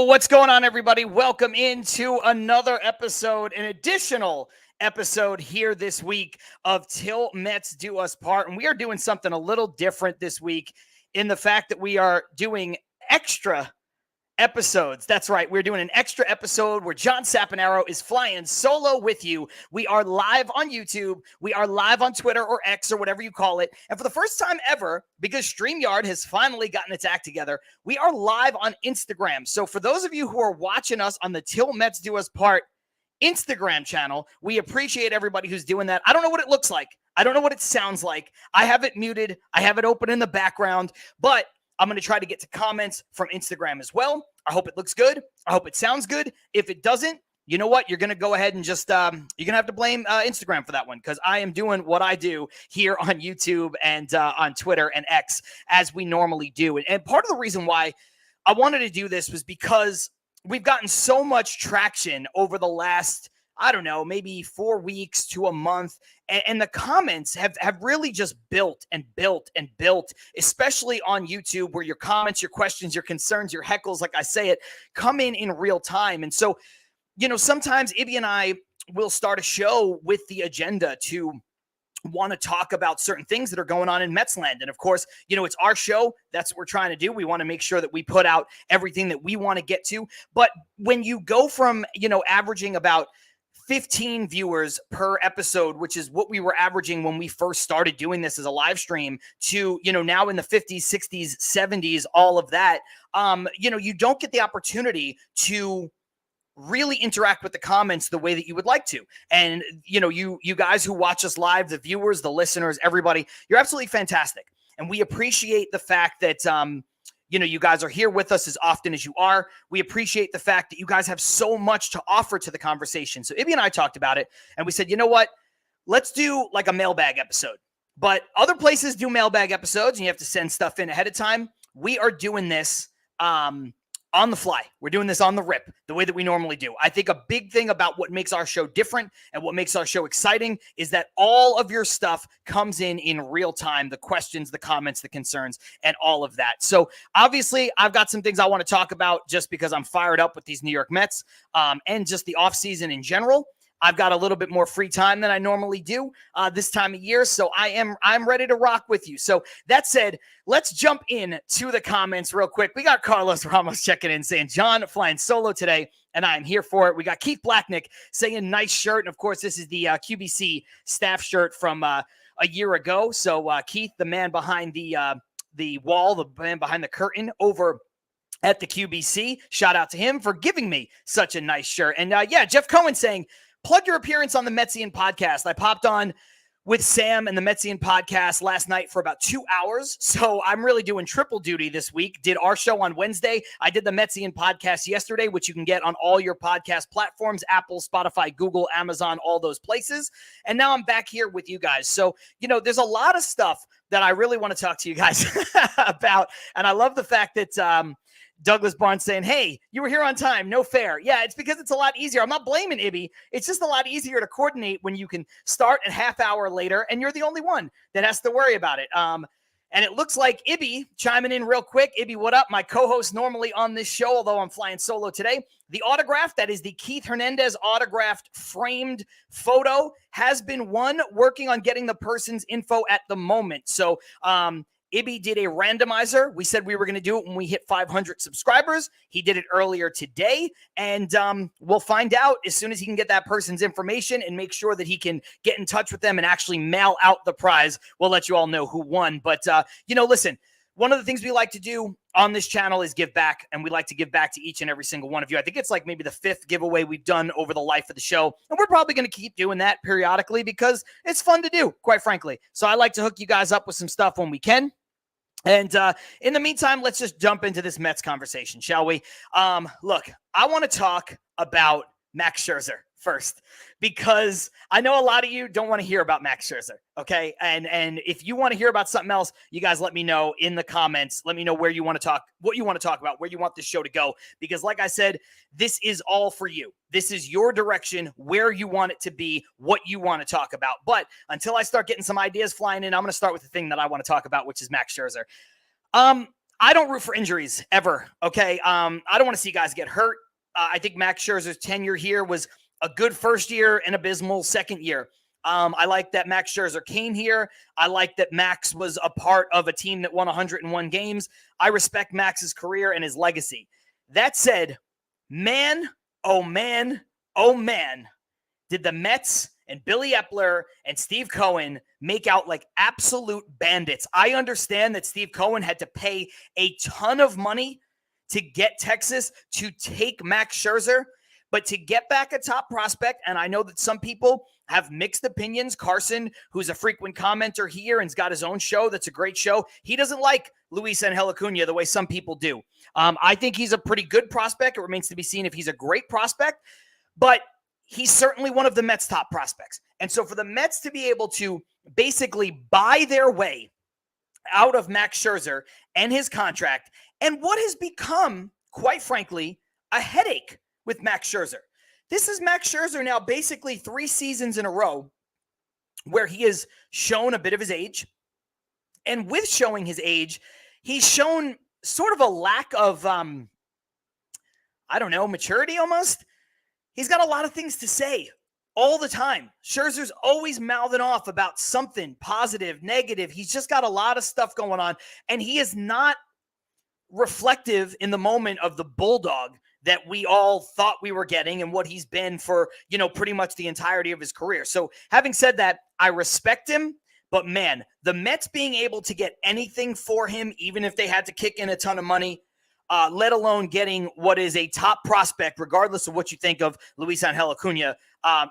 What's going on, everybody? Welcome into another episode, an additional episode here this week of Till Mets Do Us Part. And we are doing something a little different this week in the fact that we are doing extra episodes. That's right. We're doing an extra episode where John Saponaro is flying solo with you. We are live on YouTube. We are live on Twitter or X or whatever you call it. And for the first time ever, because StreamYard has finally gotten its act together, we are live on Instagram. So for those of you who are watching us on the Till Mets Do Us Part Instagram channel, we appreciate everybody who's doing that. I don't know what it looks like. I don't know what it sounds like. I have it muted. I have it open in the background, but I'm going to try to get to comments from Instagram as well. I hope it looks good. I hope it sounds good. If it doesn't, you know what? You're going to go ahead and just, you're going to have to blame Instagram for that one, because I am doing what I do here on YouTube and on Twitter and X as we normally do. And part of the reason why I wanted to do this was because we've gotten so much traction over the last, I don't know, maybe 4 weeks to a month. And the comments have really just built and built and built, especially on YouTube, where your comments, your questions, your concerns, your heckles, like I say it, come in real time. And so, you know, sometimes Ibby and I will start a show with the agenda to want to talk about certain things that are going on in Metsland. And of course, you know, it's our show. That's what we're trying to do. We want to make sure that we put out everything that we want to get to. But when you go from, you know, averaging about 15 viewers per episode, which is what we were averaging when we first started doing this as a live stream, to, you know, now in the 50s, 60s, 70s, all of that, you know, you don't get the opportunity to really interact with the comments the way that you would like to. And, you know, you guys who watch us live, the viewers, the listeners, everybody, you're absolutely fantastic. And we appreciate the fact that, you know, you guys are here with us as often as you are. We appreciate the fact that you guys have so much to offer to the conversation. So Ibby and I talked about it, and we said, you know what? Let's do like a mailbag episode. But other places do mailbag episodes, and you have to send stuff in ahead of time. We are doing this on the fly. We're doing this on the rip, the way that we normally do. I think a big thing about what makes our show different and what makes our show exciting is that all of your stuff comes in real time, the questions, the comments, the concerns, and all of that. So obviously, I've got some things I want to talk about just because I'm fired up with these New York Mets and just the offseason in general. I've got a little bit more free time than I normally do this time of year, so I'm ready to rock with you. So that said, let's jump in to the comments real quick. We got Carlos Ramos checking in saying, John flying solo today, and I'm here for it. We got Keith Blacknick saying nice shirt, and of course, this is the QBC staff shirt from a year ago. So Keith, the man behind the wall, the man behind the curtain over at the QBC, shout out to him for giving me such a nice shirt. And yeah, Jeff Cohen saying, plug your appearance on the Metsian podcast. I popped on with Sam and the Metsian podcast last night for about 2 hours. So I'm really doing triple duty this week. Did our show on Wednesday. I did the Metsian podcast yesterday, which you can get on all your podcast platforms, Apple, Spotify, Google, Amazon, all those places. And now I'm back here with you guys. So, you know, there's a lot of stuff that I really want to talk to you guys about. And I love the fact that, Douglas Barnes saying, hey, you were here on time. No fair. Yeah, it's because it's a lot easier. I'm not blaming Ibby. It's just a lot easier to coordinate when you can start a half hour later and you're the only one that has to worry about it. And it looks like Ibby chiming in real quick. Ibby, what up? My co-host normally on this show, although I'm flying solo today. The autograph, that is the Keith Hernandez autographed framed photo, has been won. Working on getting the person's info at the moment. So, Ibby did a randomizer. We said we were going to do it when we hit 500 subscribers. He did it earlier today, and we'll find out as soon as he can get that person's information and make sure that he can get in touch with them and actually mail out the prize. We'll let you all know who won. But, you know, listen, one of the things we like to do on this channel is give back, and we like to give back to each and every single one of you. I think it's like maybe the 5th giveaway we've done over the life of the show, and we're probably going to keep doing that periodically because it's fun to do, quite frankly. So I like to hook you guys up with some stuff when we can. And in the meantime, let's just jump into this Mets conversation, shall we? Look, I want to talk about Max Scherzer first, because I know a lot of you don't want to hear about Max Scherzer, okay? And if you want to hear about something else, you guys let me know in the comments. Let me know where you want to talk, what you want to talk about, where you want this show to go. Because like I said, this is all for you. This is your direction, where you want it to be, what you want to talk about. But until I start getting some ideas flying in, I'm going to start with the thing that I want to talk about, which is Max Scherzer. I don't root for injuries ever. Okay. I don't want to see guys get hurt. I think Max Scherzer's tenure here was a good first year and abysmal second year. I like that Max Scherzer came here. I like that Max was a part of a team that won 101 games. I respect Max's career and his legacy. That said, man, oh man, oh man, did the Mets and Billy Epler and Steve Cohen make out like absolute bandits. I understand that Steve Cohen had to pay a ton of money to get Texas to take Max Scherzer, but to get back a top prospect, and I know that some people have mixed opinions. Carson, who's a frequent commenter here and's got his own show that's a great show, he doesn't like Luis Angel Acuna the way some people do. I think he's a pretty good prospect. It remains to be seen if he's a great prospect, but he's certainly one of the Mets' top prospects. And so for the Mets to be able to basically buy their way out of Max Scherzer and his contract, and what has become, quite frankly, a headache with Max Scherzer. This is Max Scherzer now basically 3 seasons in a row where he has shown a bit of his age. And with showing his age, he's shown sort of a lack of, maturity almost. He's got a lot of things to say all the time. Scherzer's always mouthing off about something positive, negative. He's just got a lot of stuff going on, and he is not reflective in the moment of the bulldog that we all thought we were getting and what he's been for, pretty much the entirety of his career. So having said that, I respect him, but man, the Mets being able to get anything for him, even if they had to kick in a ton of money, let alone getting what is a top prospect, regardless of what you think of Luis Angel Acuna,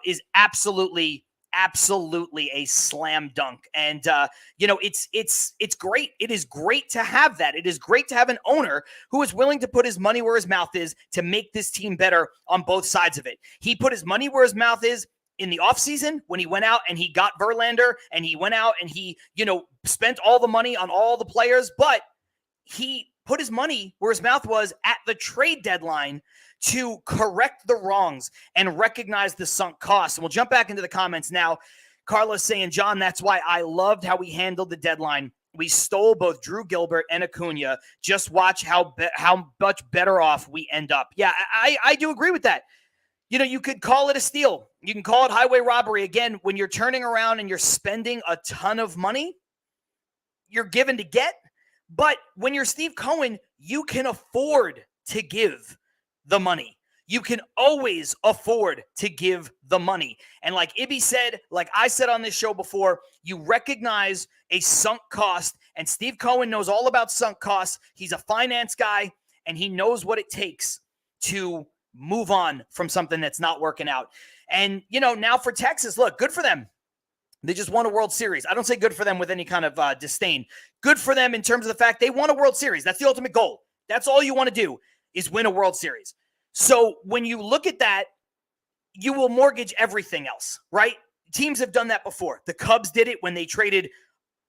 is absolutely a slam dunk. And, it's great. It is great to have that. It is great to have an owner who is willing to put his money where his mouth is to make this team better on both sides of it. He put his money where his mouth is in the offseason when he went out and he got Verlander, and he went out and he, spent all the money on all the players, but he put his money where his mouth was at the trade deadline to correct the wrongs and recognize the sunk costs. And we'll jump back into the comments now. Carlos saying, John, that's why I loved how we handled the deadline. We stole both Drew Gilbert and Acuna. Just watch how much better off we end up. Yeah, I do agree with that. You could call it a steal. You can call it highway robbery. Again, when you're turning around and you're spending a ton of money, you're given to get. But when you're Steve Cohen, you can afford to give the money. You can always afford to give the money. And like Ibby said, like I said on this show before, you recognize a sunk cost, and Steve Cohen knows all about sunk costs. He's a finance guy, and he knows what it takes to move on from something that's not working out. And, now for Texas, look, good for them. They just won a World Series. I don't say good for them with any kind of disdain. Good for them in terms of the fact they won a World Series. That's the ultimate goal. That's all you want to do is win a World Series. So when you look at that, you will mortgage everything else, right? Teams have done that before. The Cubs did it when they traded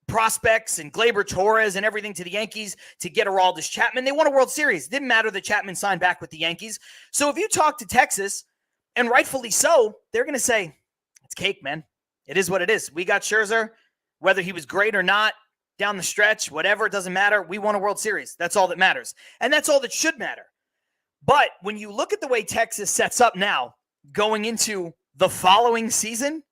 prospects and Gleyber Torres and everything to the Yankees to get Aroldis Chapman. They won a World Series. It didn't matter that Chapman signed back with the Yankees. So if you talk to Texas, and rightfully so, they're going to say, it's cake, man. It is what it is. We got Scherzer, whether he was great or not, down the stretch, whatever, it doesn't matter. We won a World Series. That's all that matters. And that's all that should matter. But when you look at the way Texas sets up now, going into the following season,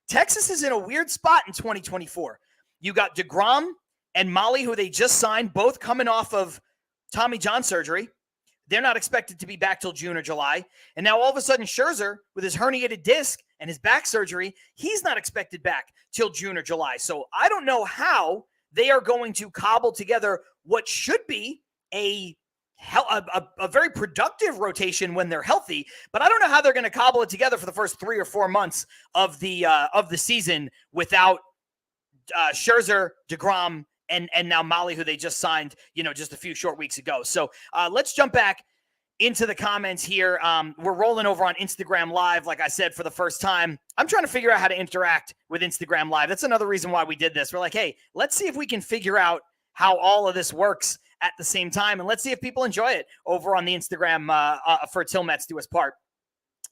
Texas is in a weird spot in 2024. You got DeGrom and Molly, who they just signed, both coming off of Tommy John surgery. They're not expected to be back till June or July. And now all of a sudden, Scherzer, with his herniated disc and his back surgery, he's not expected back till June or July. So I don't know how they are going to cobble together what should be a very productive rotation when they're healthy, but I don't know how they're going to cobble it together for the first 3 or 4 months of the season without Scherzer, DeGrom, and now Molly, who they just signed, just a few short weeks ago. So let's jump back into the comments here. We're rolling over on Instagram Live, like I said, for the first time. I'm trying to figure out how to interact with Instagram Live. That's another reason why we did this. We're like, hey, let's see if we can figure out how all of this works at the same time, and let's see if people enjoy it over on the Instagram for Till Mets Do Us Part.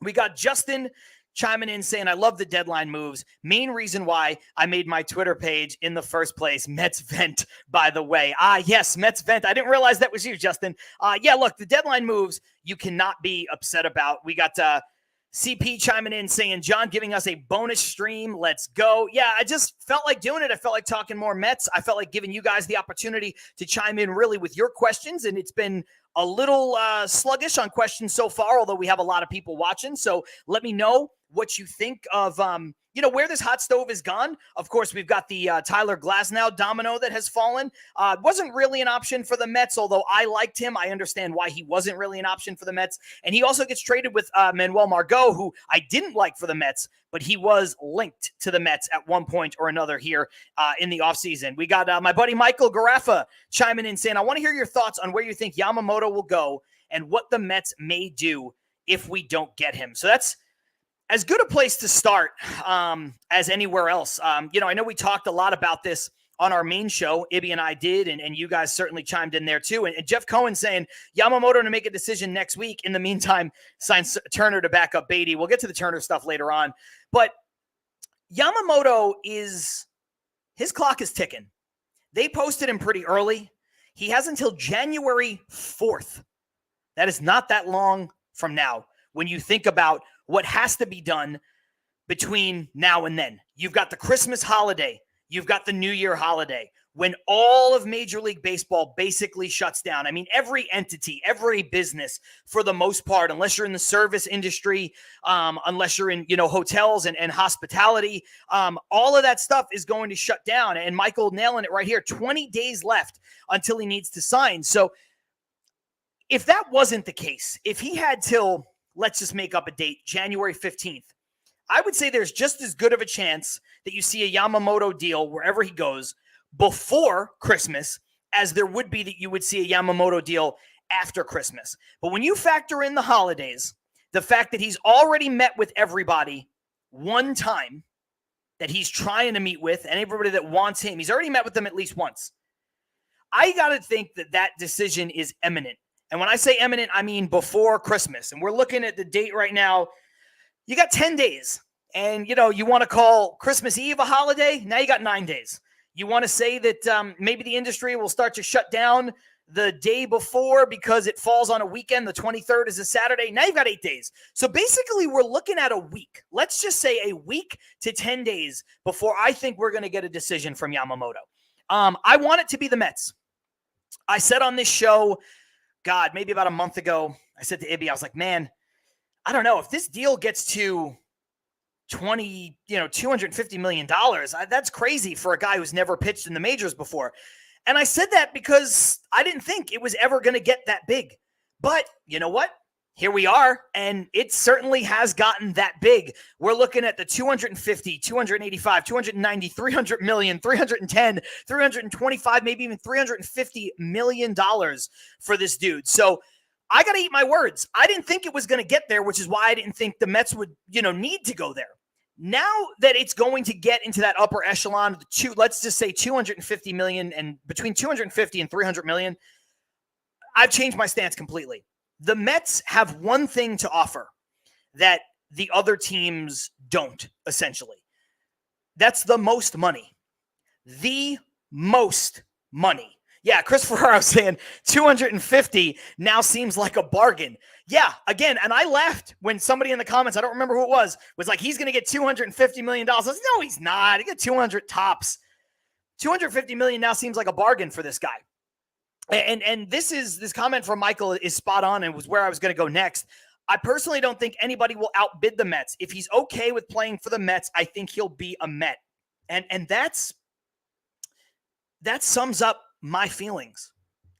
We got Justin chiming in saying, I love the deadline moves. Main reason why I made my Twitter page in the first place. Mets vent, by the way. Yes, Mets vent. I didn't realize that was you, Justin. Yeah, look, the deadline moves you cannot be upset about. We got CP chiming in saying, John giving us a bonus stream. Let's go. Yeah, I just felt like doing it. I felt like talking more Mets. I felt like giving you guys the opportunity to chime in really with your questions. And it's been a little sluggish on questions so far, although we have a lot of people watching. So let me know what you think of, where this hot stove is gone. Of course, we've got the Tyler Glasnow domino that has fallen. Wasn't really an option for the Mets, although I liked him. I understand why he wasn't really an option for the Mets. And he also gets traded with Manuel Margot, who I didn't like for the Mets, but he was linked to the Mets at one point or another here in the offseason. We got my buddy Michael Garaffa chiming in saying, I want to hear your thoughts on where you think Yamamoto will go and what the Mets may do if we don't get him. So that's as good a place to start as anywhere else. I know we talked a lot about this on our main show. Ibby and I did, and you guys certainly chimed in there too. And Jeff Cohen saying Yamamoto to make a decision next week. In the meantime, signs Turner to back up Beatty. We'll get to the Turner stuff later on. But Yamamoto his clock is ticking. They posted him pretty early. He has until January 4th. That is not that long from now when you think about what has to be done between now and then. You've got the Christmas holiday. You've got the New Year holiday when all of Major League Baseball basically shuts down. I mean, every entity, every business for the most part, unless you're in the service industry, unless you're in, hotels and hospitality, all of that stuff is going to shut down. And Michael nailing it right here, 20 days left until he needs to sign. So if that wasn't the case, if he had till, let's just make up a date, January 15th, I would say there's just as good of a chance that you see a Yamamoto deal wherever he goes before Christmas as there would be that you would see a Yamamoto deal after Christmas. But when you factor in the holidays, the fact that he's already met with everybody one time that he's trying to meet with and everybody that wants him, he's already met with them at least once. I got to think that decision is imminent. And when I say imminent, I mean before Christmas. And we're looking at the date right now. You got 10 days. And, you want to call Christmas Eve a holiday? Now you got 9 days. You want to say that maybe the industry will start to shut down the day before because it falls on a weekend. The 23rd is a Saturday. Now you've got 8 days. So basically we're looking at a week. Let's just say a week to 10 days before I think we're going to get a decision from Yamamoto. I want it to be the Mets. I said on this show, maybe about a month ago, I said to Ibby, I was like, man, I don't know if this deal gets to $250 million. That's crazy for a guy who's never pitched in the majors before. And I said that because I didn't think it was ever going to get that big. But you know what? Here we are, and it certainly has gotten that big. We're looking at the 250, 285, 290, 300 million, 310, 325, maybe even $350 million for this dude. So I got to eat my words. I didn't think it was going to get there, which is why I didn't think the Mets would, need to go there. Now that it's going to get into that upper echelon, let's just say 250 million and between 250 and 300 million, I've changed my stance completely. The Mets have one thing to offer that the other teams don't, essentially. That's the most money. The most money. Yeah, Chris Ferraro saying 250 now seems like a bargain. Yeah, again, and I laughed when somebody in the comments, I don't remember who it was like, he's going to get $250 million. I was, no, he's not. He got 200 tops. 250 million now seems like a bargain for this guy. And this comment from Michael is spot on and was where I was going to go next. I personally don't think anybody will outbid the Mets. If he's okay with playing for the Mets, I think he'll be a Met. And that sums up my feelings.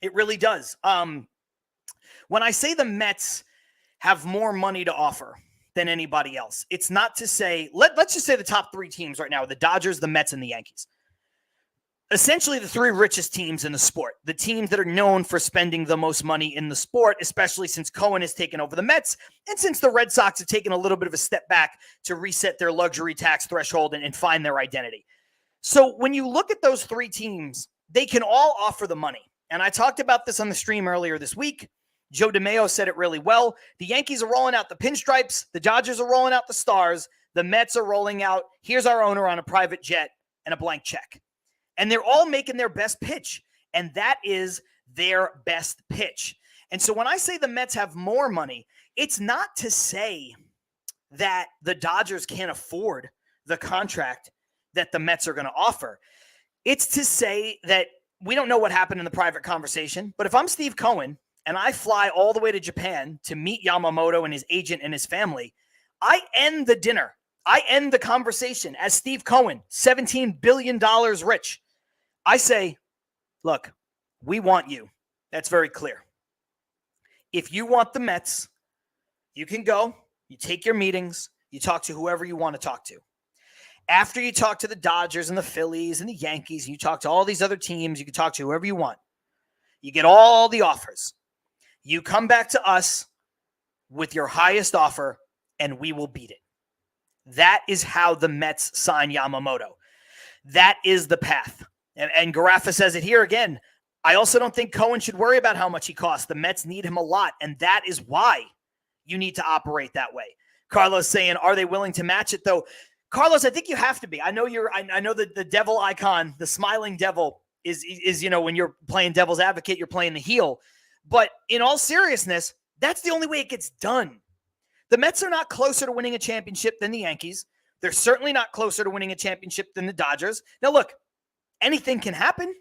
It really does. When I say the Mets have more money to offer than anybody else, it's not to say, let's just say the top three teams right now are the Dodgers, the Mets, and the Yankees. Essentially the three richest teams in the sport, the teams that are known for spending the most money in the sport, especially since Cohen has taken over the Mets and since the Red Sox have taken a little bit of a step back to reset their luxury tax threshold and find their identity. So when you look at those three teams, they can all offer the money. And I talked about this on the stream earlier this week. Joe DeMaio said it really well. The Yankees are rolling out the pinstripes. The Dodgers are rolling out the stars. The Mets are rolling out, here's our owner on a private jet and a blank check. And they're all making their best pitch. And that is their best pitch. And so when I say the Mets have more money, it's not to say that the Dodgers can't afford the contract that the Mets are going to offer. It's to say that we don't know what happened in the private conversation, but if I'm Steve Cohen and I fly all the way to Japan to meet Yamamoto and his agent and his family, I end the dinner. I end the conversation as Steve Cohen, $17 billion rich. I say, look, we want you. That's very clear. If you want the Mets, you can go, you take your meetings, you talk to whoever you want to talk to. After you talk to the Dodgers and the Phillies and the Yankees, and you talk to all these other teams, you can talk to whoever you want. You get all the offers. You come back to us with your highest offer, and we will beat it. That is how the Mets sign Yamamoto. That is the path. And Garaffa says it here again. I also don't think Cohen should worry about how much he costs. The Mets need him a lot, and that is why you need to operate that way. Carlos saying, are they willing to match it, though? Carlos, I think you have to be. I know the devil icon, the smiling devil is when you're playing devil's advocate, you're playing the heel. But in all seriousness, that's the only way it gets done. The Mets are not closer to winning a championship than the Yankees. They're certainly not closer to winning a championship than the Dodgers. Now, look, anything can happen,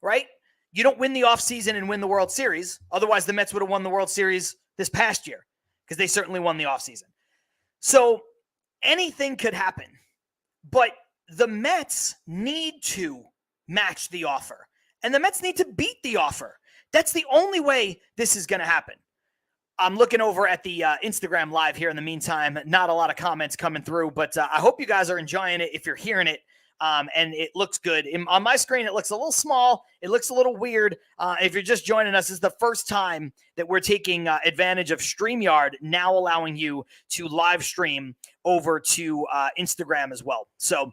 right? You don't win the offseason and win the World Series. Otherwise, the Mets would have won the World Series this past year because they certainly won the offseason. So anything could happen. But the Mets need to match the offer. And the Mets need to beat the offer. That's the only way this is going to happen. I'm looking over at the Instagram live here in the meantime. Not a lot of comments coming through, but I hope you guys are enjoying it if you're hearing it. And it looks good. On my screen, it looks a little small. It looks a little weird. If you're just joining us, this is the first time that we're taking advantage of StreamYard, now allowing you to live stream over to Instagram as well. So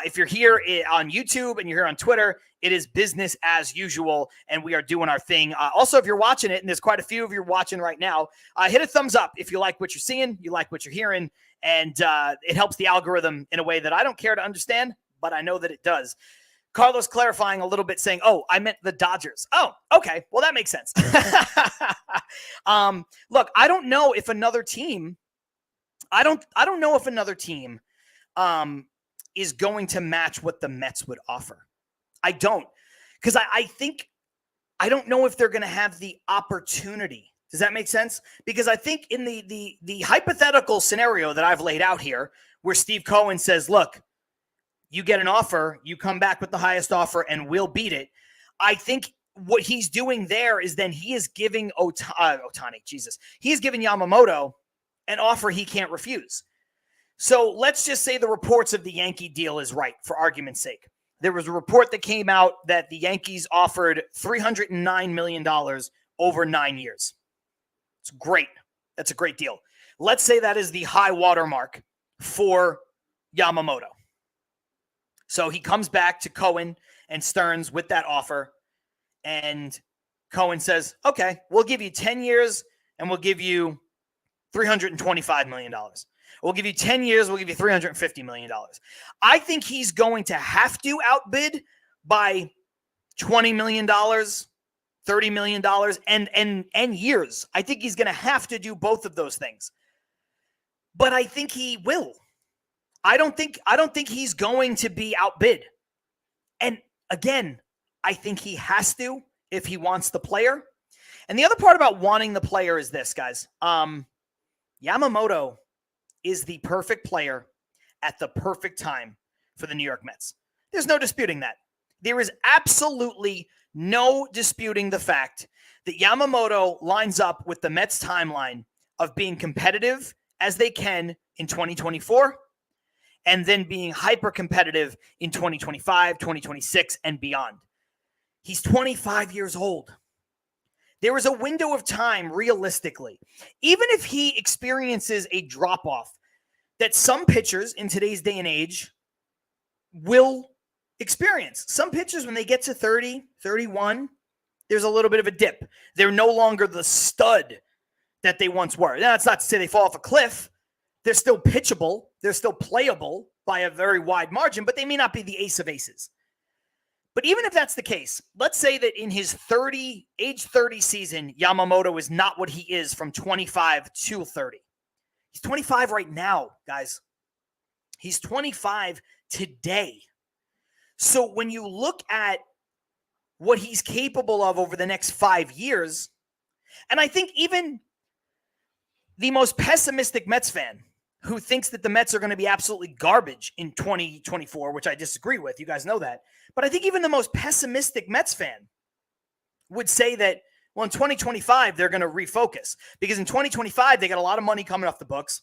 if you're here on YouTube and you're here on Twitter, it is business as usual, and we are doing our thing. Also, if you're watching it, and there's quite a few of you watching right now, hit a thumbs up if you like what you're seeing, you like what you're hearing, and it helps the algorithm in a way that I don't care to understand, but I know that it does. Carlos clarifying a little bit, saying, oh, I meant the Dodgers. Oh, okay. Well, that makes sense. Look, I don't know if another team is going to match what the Mets would offer. I don't. Because I don't know if they're going to have the opportunity. Does that make sense? Because I think in the hypothetical scenario that I've laid out here, where Steve Cohen says, look, you get an offer, you come back with the highest offer, and we'll beat it. I think what he's doing there is then he is giving he is giving Yamamoto an offer he can't refuse. So let's just say the reports of the Yankee deal is right, for argument's sake. There was a report that came out that the Yankees offered $309 million over 9 years. It's great. That's a great deal. Let's say that is the high watermark for Yamamoto. So he comes back to Cohen and Stearns with that offer, and Cohen says, okay, we'll give you 10 years and we'll give you $325 million. We'll give you 10 years, we'll give you $350 million. I think he's going to have to outbid by $20 million, $30 million, and years. I think he's going to have to do both of those things. But I think he will. I don't think he's going to be outbid. And again, I think he has to if he wants the player. And the other part about wanting the player is this, guys. Yamamoto is the perfect player at the perfect time for the New York Mets. There's no disputing that. There is absolutely no disputing the fact that Yamamoto lines up with the Mets timeline of being competitive as they can in 2024 and then being hyper competitive in 2025, 2026, and beyond. He's 25 years old. There is a window of time, realistically, even if he experiences a drop-off that some pitchers in today's day and age will experience. Some pitchers, when they get to 30, 31, there's a little bit of a dip. They're no longer the stud that they once were. Now, that's not to say they fall off a cliff. They're still pitchable. They're still playable by a very wide margin, but they may not be the ace of aces. But even if that's the case, let's say that in his age 30 season, Yamamoto is not what he is from 25 to 30. He's 25 right now, guys. He's 25 today. So when you look at what he's capable of over the next 5 years, and I think even the most pessimistic Mets fan who thinks that the Mets are going to be absolutely garbage in 2024, which I disagree with, you guys know that, but I think even the most pessimistic Mets fan would say that, well, in 2025, they're going to refocus, because in 2025, they got a lot of money coming off the books.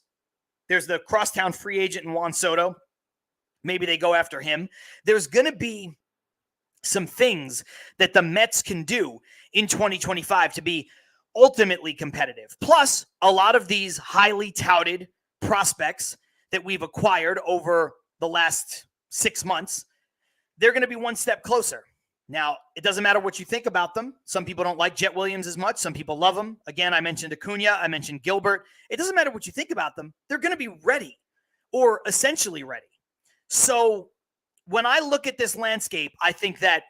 There's the crosstown free agent in Juan Soto. Maybe they go after him. There's going to be some things that the Mets can do in 2025 to be ultimately competitive. Plus, a lot of these highly touted prospects that we've acquired over the last 6 months, they're going to be one step closer. Now, it doesn't matter what you think about them. Some people don't like Jet Williams as much. Some people love him. Again, I mentioned Acuna. I mentioned Gilbert. It doesn't matter what you think about them. They're going to be ready, or essentially ready. So when I look at this landscape, I think that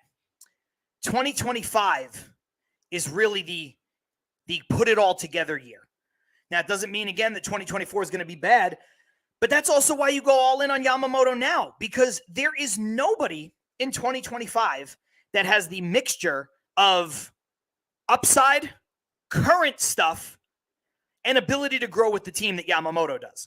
2025 is really the put it all together year. Now, it doesn't mean, again, that 2024 is going to be bad, but that's also why you go all in on Yamamoto now, because there is nobody in 2025 that has the mixture of upside, current stuff, and ability to grow with the team that Yamamoto does.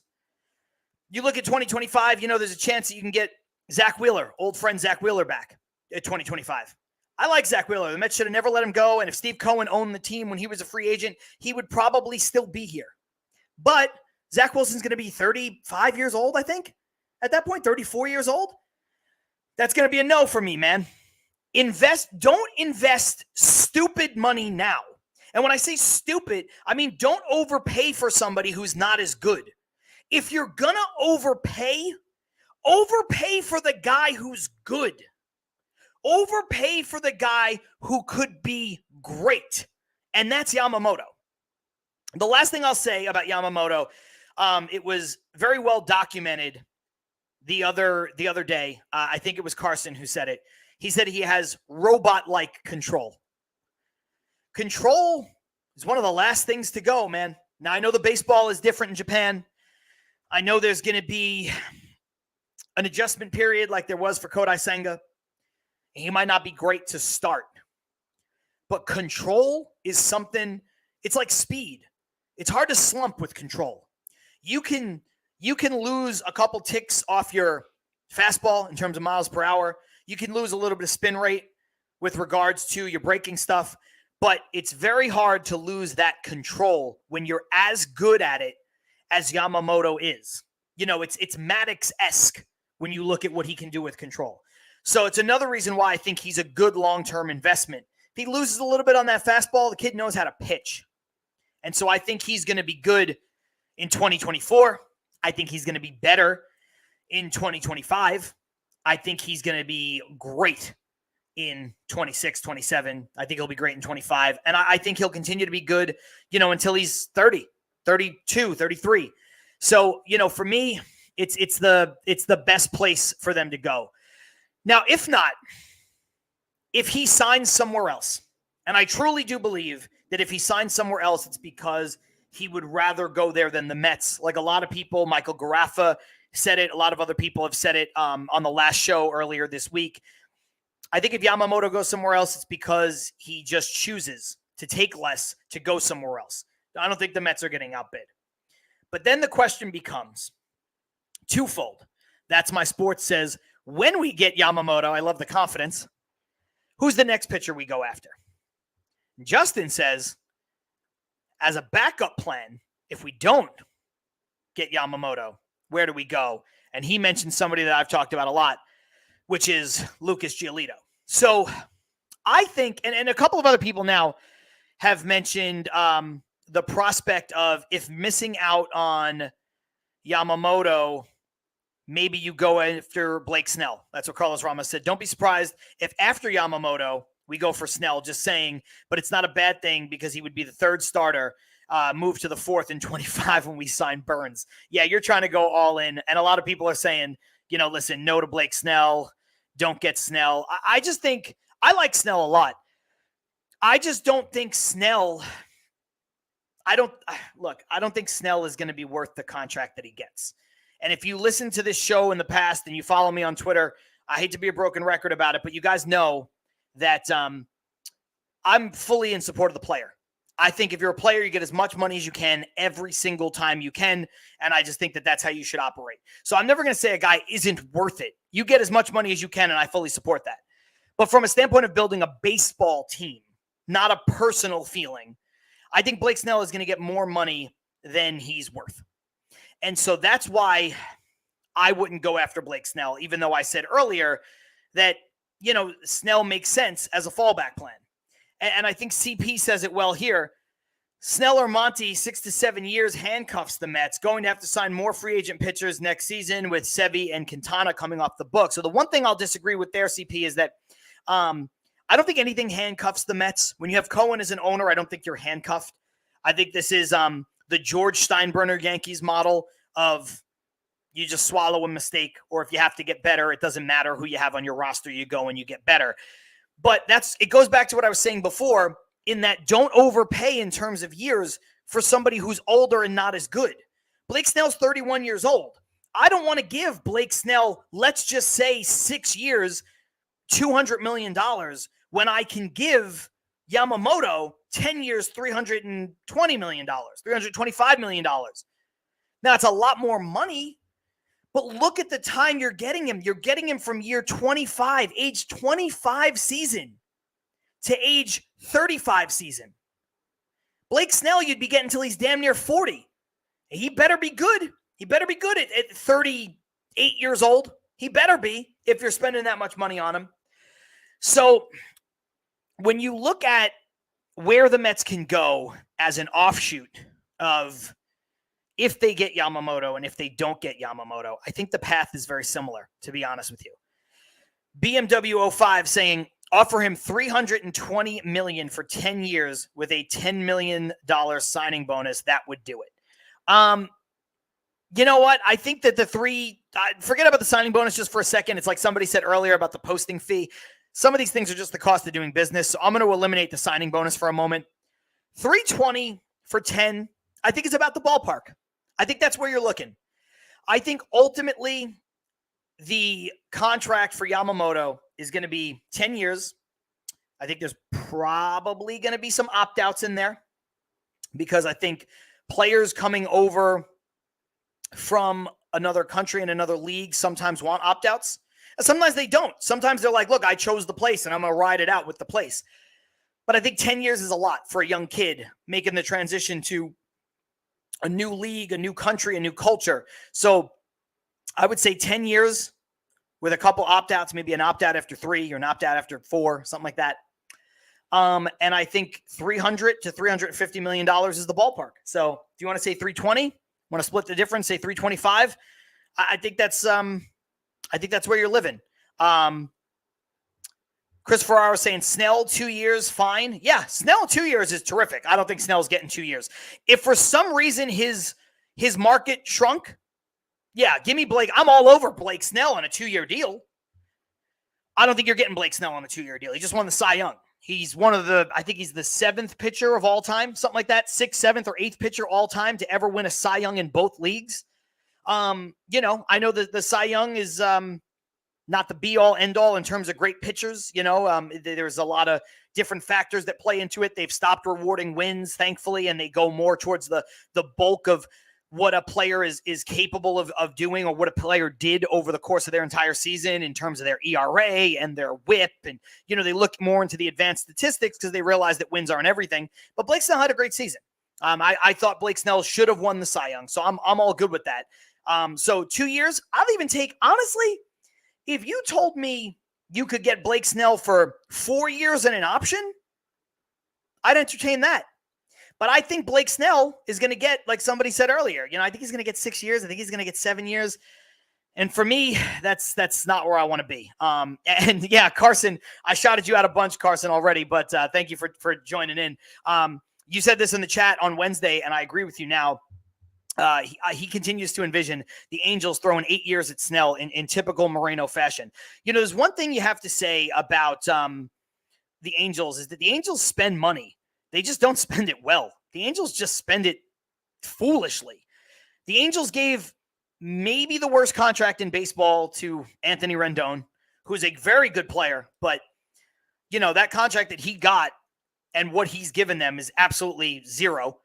You look at 2025, there's a chance that you can get Zach Wheeler, old friend Zach Wheeler, back at 2025. I like Zach Wheeler. The Mets should have never let him go, and if Steve Cohen owned the team when he was a free agent, he would probably still be here. But Zach Wilson's going to be 35 years old, I think. At that point, 34 years old. That's going to be a no for me, man. Don't invest stupid money now. And when I say stupid, I mean don't overpay for somebody who's not as good. If you're going to overpay for the guy who's good. Overpay for the guy who could be great. And that's Yamamoto. The last thing I'll say about Yamamoto, it was very well documented the other day. I think it was Carson who said it. He said he has robot-like control. Control is one of the last things to go, man. Now, I know the baseball is different in Japan. I know there's going to be an adjustment period like there was for Kodai Senga. He might not be great to start. But control is something, it's like speed. It's hard to slump with control. You can lose a couple ticks off your fastball in terms of miles per hour. You can lose a little bit of spin rate with regards to your breaking stuff, but it's very hard to lose that control when you're as good at it as Yamamoto is. It's Maddox-esque when you look at what he can do with control. So it's another reason why I think he's a good long-term investment. If he loses a little bit on that fastball, the kid knows how to pitch. And so I think he's going to be good in 2024. I think he's going to be better in 2025. I think he's going to be great in 26, 27. I think he'll be great in 25. And I think he'll continue to be good, until he's 30, 32, 33. So, for me, it's the best place for them to go. Now, if he signs somewhere else, and I truly do believe that if he signs somewhere else, it's because he would rather go there than the Mets. Like a lot of people, Michael Garaffa said it. A lot of other people have said it on the last show earlier this week. I think if Yamamoto goes somewhere else, it's because he just chooses to take less to go somewhere else. I don't think the Mets are getting outbid. But then the question becomes twofold. That's My Sports says, when we get Yamamoto, I love the confidence, who's the next pitcher we go after? Justin says, as a backup plan, if we don't get Yamamoto, where do we go? And he mentioned somebody that I've talked about a lot, which is Lucas Giolito. So I think, and a couple of other people now have mentioned the prospect of, if missing out on Yamamoto, maybe you go after Blake Snell. That's what Carlos Ramos said. Don't be surprised if after Yamamoto, we go for Snell, just saying, but it's not a bad thing because he would be the third starter, move to the fourth in 25 when we sign Burns. Yeah, you're trying to go all in. And a lot of people are saying, listen, no to Blake Snell, don't get Snell. I just think I like Snell a lot. I just don't think Snell, I don't think Snell is going to be worth the contract that he gets. And if you listen to this show in the past and you follow me on Twitter, I hate to be a broken record about it, but you guys know that I'm fully in support of the player. I think if you're a player, you get as much money as you can every single time you can. And I just think that that's how you should operate. So I'm never going to say a guy isn't worth it. You get as much money as you can, and I fully support that. But from a standpoint of building a baseball team, not a personal feeling, I think Blake Snell is going to get more money than he's worth. And so that's why I wouldn't go after Blake Snell, even though I said earlier that, Snell makes sense as a fallback plan. And I think CP says it well here. Snell or Monty, 6 to 7 years, handcuffs the Mets. Going to have to sign more free agent pitchers next season with Sevy and Quintana coming off the book. So the one thing I'll disagree with there, CP, is that I don't think anything handcuffs the Mets. When you have Cohen as an owner, I don't think you're handcuffed. I think this is the George Steinbrenner Yankees model of you just swallow a mistake, or if you have to get better, it doesn't matter who you have on your roster, you go and you get better. But it goes back to what I was saying before, in that don't overpay in terms of years for somebody who's older and not as good. Blake Snell's 31 years old. I don't want to give Blake Snell, let's just say 6 years, $200 million, when I can give Yamamoto 10 years, $320 million, $325 million. Now, it's a lot more money, but look at the time you're getting him. You're getting him from year 25, age 25 season, to age 35 season. Blake Snell, you'd be getting until he's damn near 40. He better be good. He better be good at 38 years old. He better be, if you're spending that much money on him. So when you look at where the Mets can go as an offshoot of if they get Yamamoto and if they don't get Yamamoto, I think the path is very similar, to be honest with you. BMW 05 saying, offer him $320 million for 10 years with a $10 million signing bonus. That would do it. You know what? I think that forget about the signing bonus just for a second. It's like somebody said earlier about the posting fee. Some of these things are just the cost of doing business. So I'm going to eliminate the signing bonus for a moment. $320 for 10, I think it's about the ballpark. I think that's where you're looking. I think ultimately the contract for Yamamoto is going to be 10 years. I think there's probably going to be some opt-outs in there because I think players coming over from another country and another league sometimes want opt-outs. And sometimes they don't. Sometimes they're like, look, I chose the place and I'm going to ride it out with the place. But I think 10 years is a lot for a young kid making the transition to a new league, a new country, a new culture. So I would say 10 years with a couple opt-outs, maybe an opt-out after 3 or an opt-out after 4, something like that. And I think $300 to $350 million is the ballpark. So if you want to say 320, want to split the difference, say 325, I think that's where you're living. Chris Ferraro saying Snell 2 years, fine. Yeah, Snell 2 years is terrific. I don't think Snell's getting 2 years. If for some reason his market shrunk, yeah, give me Blake. I'm all over Blake Snell on a 2-year deal. I don't think you're getting Blake Snell on a 2-year deal. He just won the Cy Young. He's I think he's the 7th pitcher of all time, something like that, 6th, 7th, or 8th pitcher all time to ever win a Cy Young in both leagues. I know that the Cy Young is not the be-all, end-all in terms of great pitchers. There's a lot of different factors that play into it. They've stopped rewarding wins, thankfully, and they go more towards the bulk of what a player is capable of doing or what a player did over the course of their entire season in terms of their ERA and their whip. And, they look more into the advanced statistics because they realize that wins aren't everything. But Blake Snell had a great season. I thought Blake Snell should have won the Cy Young, so I'm all good with that. So 2 years, I'll even take, honestly, if you told me you could get Blake Snell for 4 years and an option, I'd entertain that. But I think Blake Snell is going to get, like somebody said earlier, I think he's going to get 6 years. I think he's going to get 7 years. And for me, that's not where I want to be. And yeah, Carson, I shouted you out a bunch, Carson, already, but thank you for joining in. You said this in the chat on Wednesday, and I agree with you now. He continues to envision the Angels throwing 8 years at Snell in typical Moreno fashion. You know, there's one thing you have to say about the Angels is that the Angels spend money. They just don't spend it well. The Angels just spend it foolishly. The Angels gave maybe the worst contract in baseball to Anthony Rendon, who's a very good player, but you know, that contract that he got and what he's given them is absolutely zero.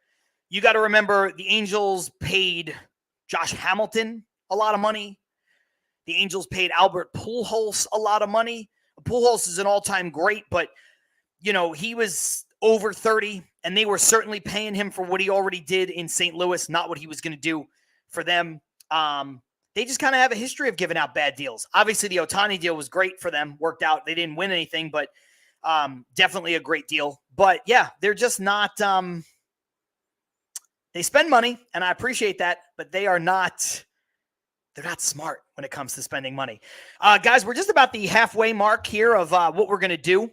You got to remember the Angels paid Josh Hamilton a lot of money. The Angels paid Albert Pujols a lot of money. Pujols is an all-time great, but you know, he was over 30 and they were certainly paying him for what he already did in St. Louis, not what he was going to do for them. They just kind of have a history of giving out bad deals. Obviously, the Ohtani deal was great for them, worked out. They didn't win anything, but definitely a great deal. But yeah, they're just not. They spend money, and I appreciate that, but they're not smart when it comes to spending money. Guys, we're just about the halfway mark here of what we're going to do.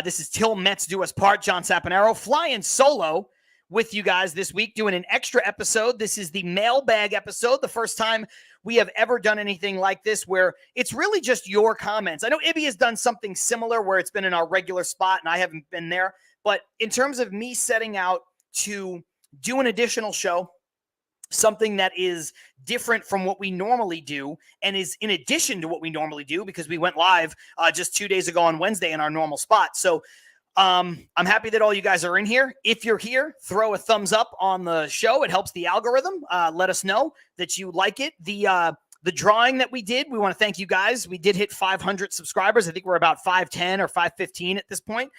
This is Till Mets Do Us Part. John Sapanaro flying solo with you guys this week, doing an extra episode. This is the Mailbag episode, the first time we have ever done anything like this where it's really just your comments. I know Ibby has done something similar where it's been in our regular spot and I haven't been there. But in terms of me setting out to do an additional show, something that is different from what we normally do and is in addition to what we normally do because we went live just 2 days ago on Wednesday in our normal spot. So I'm happy that all you guys are in here. If you're here, throw a thumbs up on the show. It helps the algorithm. Let us know that you like it. The drawing that we did, we want to thank you guys. We did hit 500 subscribers. I think we're about 510 or 515 at this point.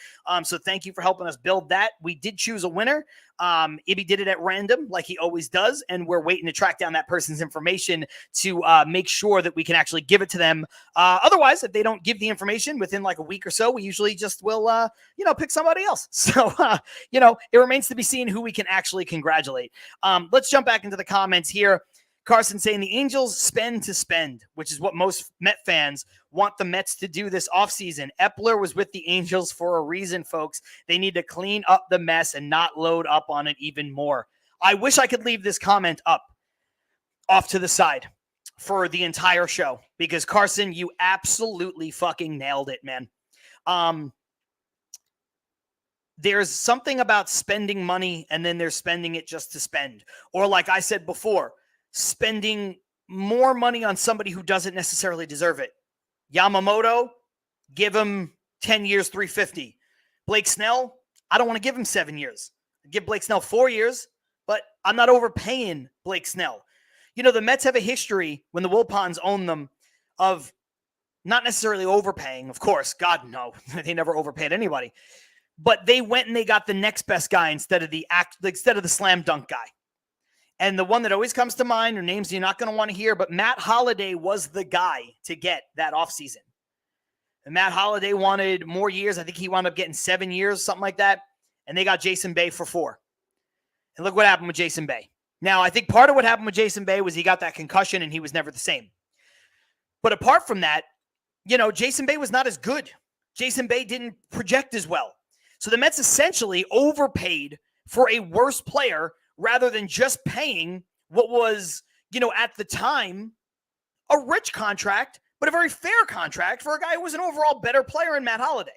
So thank you for helping us build that. We did choose a winner. Ibby did it at random like he always does. And we're waiting to track down that person's information to make sure that we can actually give it to them. Otherwise, if they don't give the information within like a week or so, we usually just will, pick somebody else. So, it remains to be seen who we can actually congratulate. Let's jump back into the comments here. Carson saying the Angels spend to spend, which is what most Met fans want the Mets to do this offseason. Epler was with the Angels for a reason, folks. They need to clean up the mess and not load up on it even more. I wish I could leave this comment up off to the side for the entire show because, Carson, you absolutely fucking nailed it, man. There's something about spending money and then there's spending it just to spend. Or like I said before, spending more money on somebody who doesn't necessarily deserve it. Yamamoto, give him 10 years, 350. Blake Snell, I don't want to give him 7 years. I'd give Blake Snell 4 years, but I'm not overpaying Blake Snell. You know, the Mets have a history when the Wilpons own them of not necessarily overpaying. Of course, God, no, they never overpaid anybody. But they went and they got the next best guy instead of the slam dunk guy. And the one that always comes to mind are names you're not going to want to hear, but Matt Holliday was the guy to get that offseason. And Matt Holliday wanted more years. I think he wound up getting 7 years, something like that. And they got Jason Bay for 4. And look what happened with Jason Bay. Now, I think part of what happened with Jason Bay was he got that concussion and he was never the same. But apart from that, Jason Bay was not as good. Jason Bay didn't project as well. So the Mets essentially overpaid for a worse player rather than just paying what was, at the time, a rich contract, but a very fair contract for a guy who was an overall better player in Matt Holliday.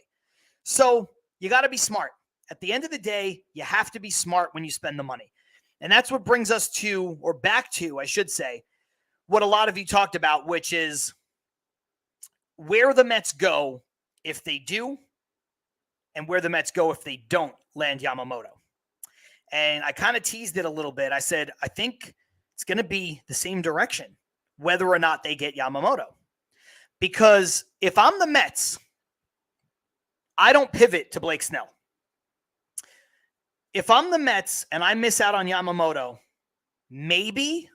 So you got to be smart. At the end of the day, you have to be smart when you spend the money. And that's what brings us to, or back to, I should say, what a lot of you talked about, which is where the Mets go if they do, and where the Mets go if they don't land Yamamoto. And I kind of teased it a little bit. I said, I think it's going to be the same direction, whether or not they get Yamamoto. Because if I'm the Mets, I don't pivot to Blake Snell. If I'm the Mets and I miss out on Yamamoto, maybe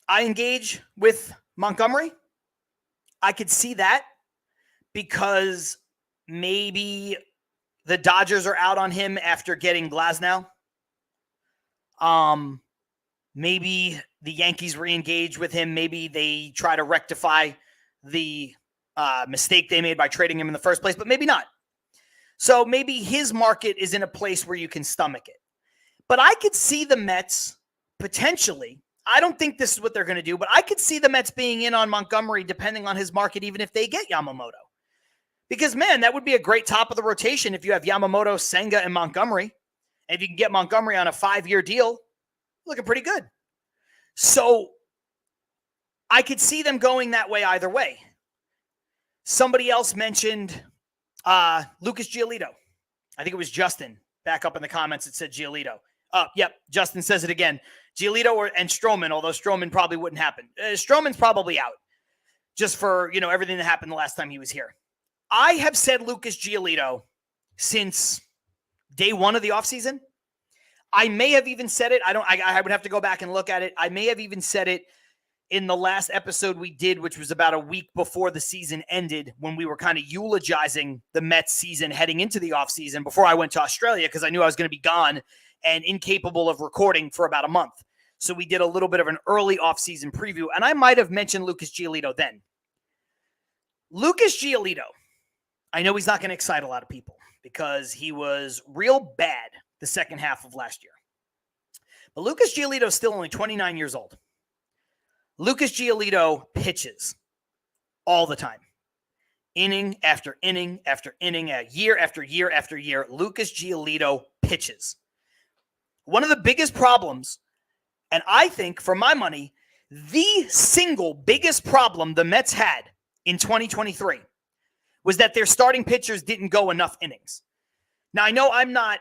I engage with Montgomery. I could see that because maybe the Dodgers are out on him after getting Glasnow. Maybe the Yankees re-engage with him. Maybe they try to rectify the mistake they made by trading him in the first place, but maybe not. So maybe his market is in a place where you can stomach it. But I could see the Mets potentially, I don't think this is what they're going to do, but I could see the Mets being in on Montgomery depending on his market, even if they get Yamamoto. Because, man, that would be a great top of the rotation if you have Yamamoto, Senga, and Montgomery. And if you can get Montgomery on a 5-year deal, looking pretty good. So I could see them going that way either way. Somebody else mentioned Lucas Giolito. I think it was Justin back up in the comments that said Giolito. Yep, Justin says it again. Giolito and Stroman, although Stroman probably wouldn't happen. Stroman's probably out just for, everything that happened the last time he was here. I have said Lucas Giolito since day one of the offseason. I may have even said it. I would have to go back and look at it. I may have even said it in the last episode we did, which was about a week before the season ended, when we were kind of eulogizing the Mets season heading into the offseason before I went to Australia, because I knew I was going to be gone and incapable of recording for about a month. So we did a little bit of an early offseason preview, and I might have mentioned Lucas Giolito then. Lucas Giolito, I know he's not going to excite a lot of people because he was real bad the second half of last year. But Lucas Giolito is still only 29 years old. Lucas Giolito pitches all the time. Inning after inning after inning, year after year after year, Lucas Giolito pitches. One of the biggest problems, and I think, for my money, the single biggest problem the Mets had in 2023 was that their starting pitchers didn't go enough innings. Now, I know I'm not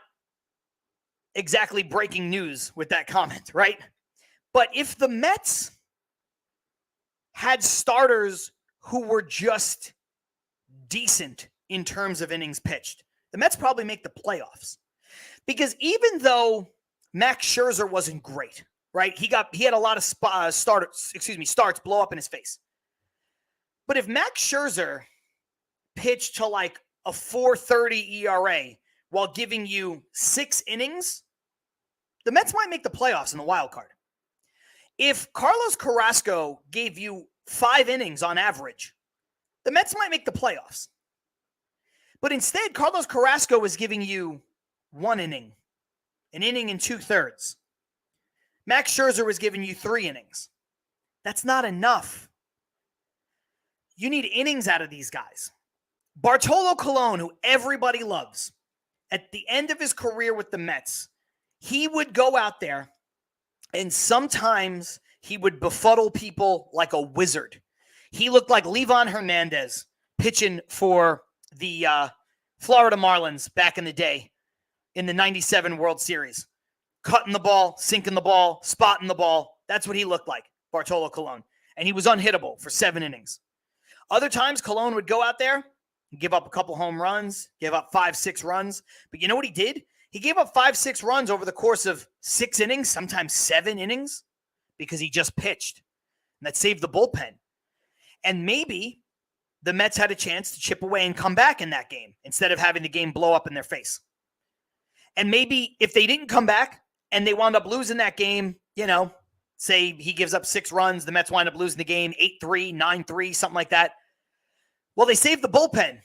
exactly breaking news with that comment, right? But if the Mets had starters who were just decent in terms of innings pitched, the Mets probably make the playoffs. Because even though Max Scherzer wasn't great, right? He had a lot of starts blow up in his face. But if Max Scherzer pitched to like a 4.30 ERA while giving you 6 innings, the Mets might make the playoffs in the wild card. If Carlos Carrasco gave you 5 innings on average, the Mets might make the playoffs. But instead, Carlos Carrasco was giving you 1 inning, an inning and 2/3. Max Scherzer was giving you 3 innings. That's not enough. You need innings out of these guys. Bartolo Colon, who everybody loves, at the end of his career with the Mets, he would go out there and sometimes he would befuddle people like a wizard. He looked like Levon Hernandez pitching for the Florida Marlins back in the day in the 97 World Series. Cutting the ball, sinking the ball, spotting the ball. That's what he looked like, Bartolo Colon. And he was unhittable for 7 innings. Other times, Colon would go out there and give up a couple home runs, give up 5-6 runs. But you know what he did? He gave up 5-6 runs over the course of 6 innings, sometimes 7 innings, because he just pitched. And that saved the bullpen. And maybe the Mets had a chance to chip away and come back in that game instead of having the game blow up in their face. And maybe if they didn't come back and they wound up losing that game, say he gives up 6 runs, the Mets wind up losing the game 8-3, 9-3, something like that. Well, they saved the bullpen.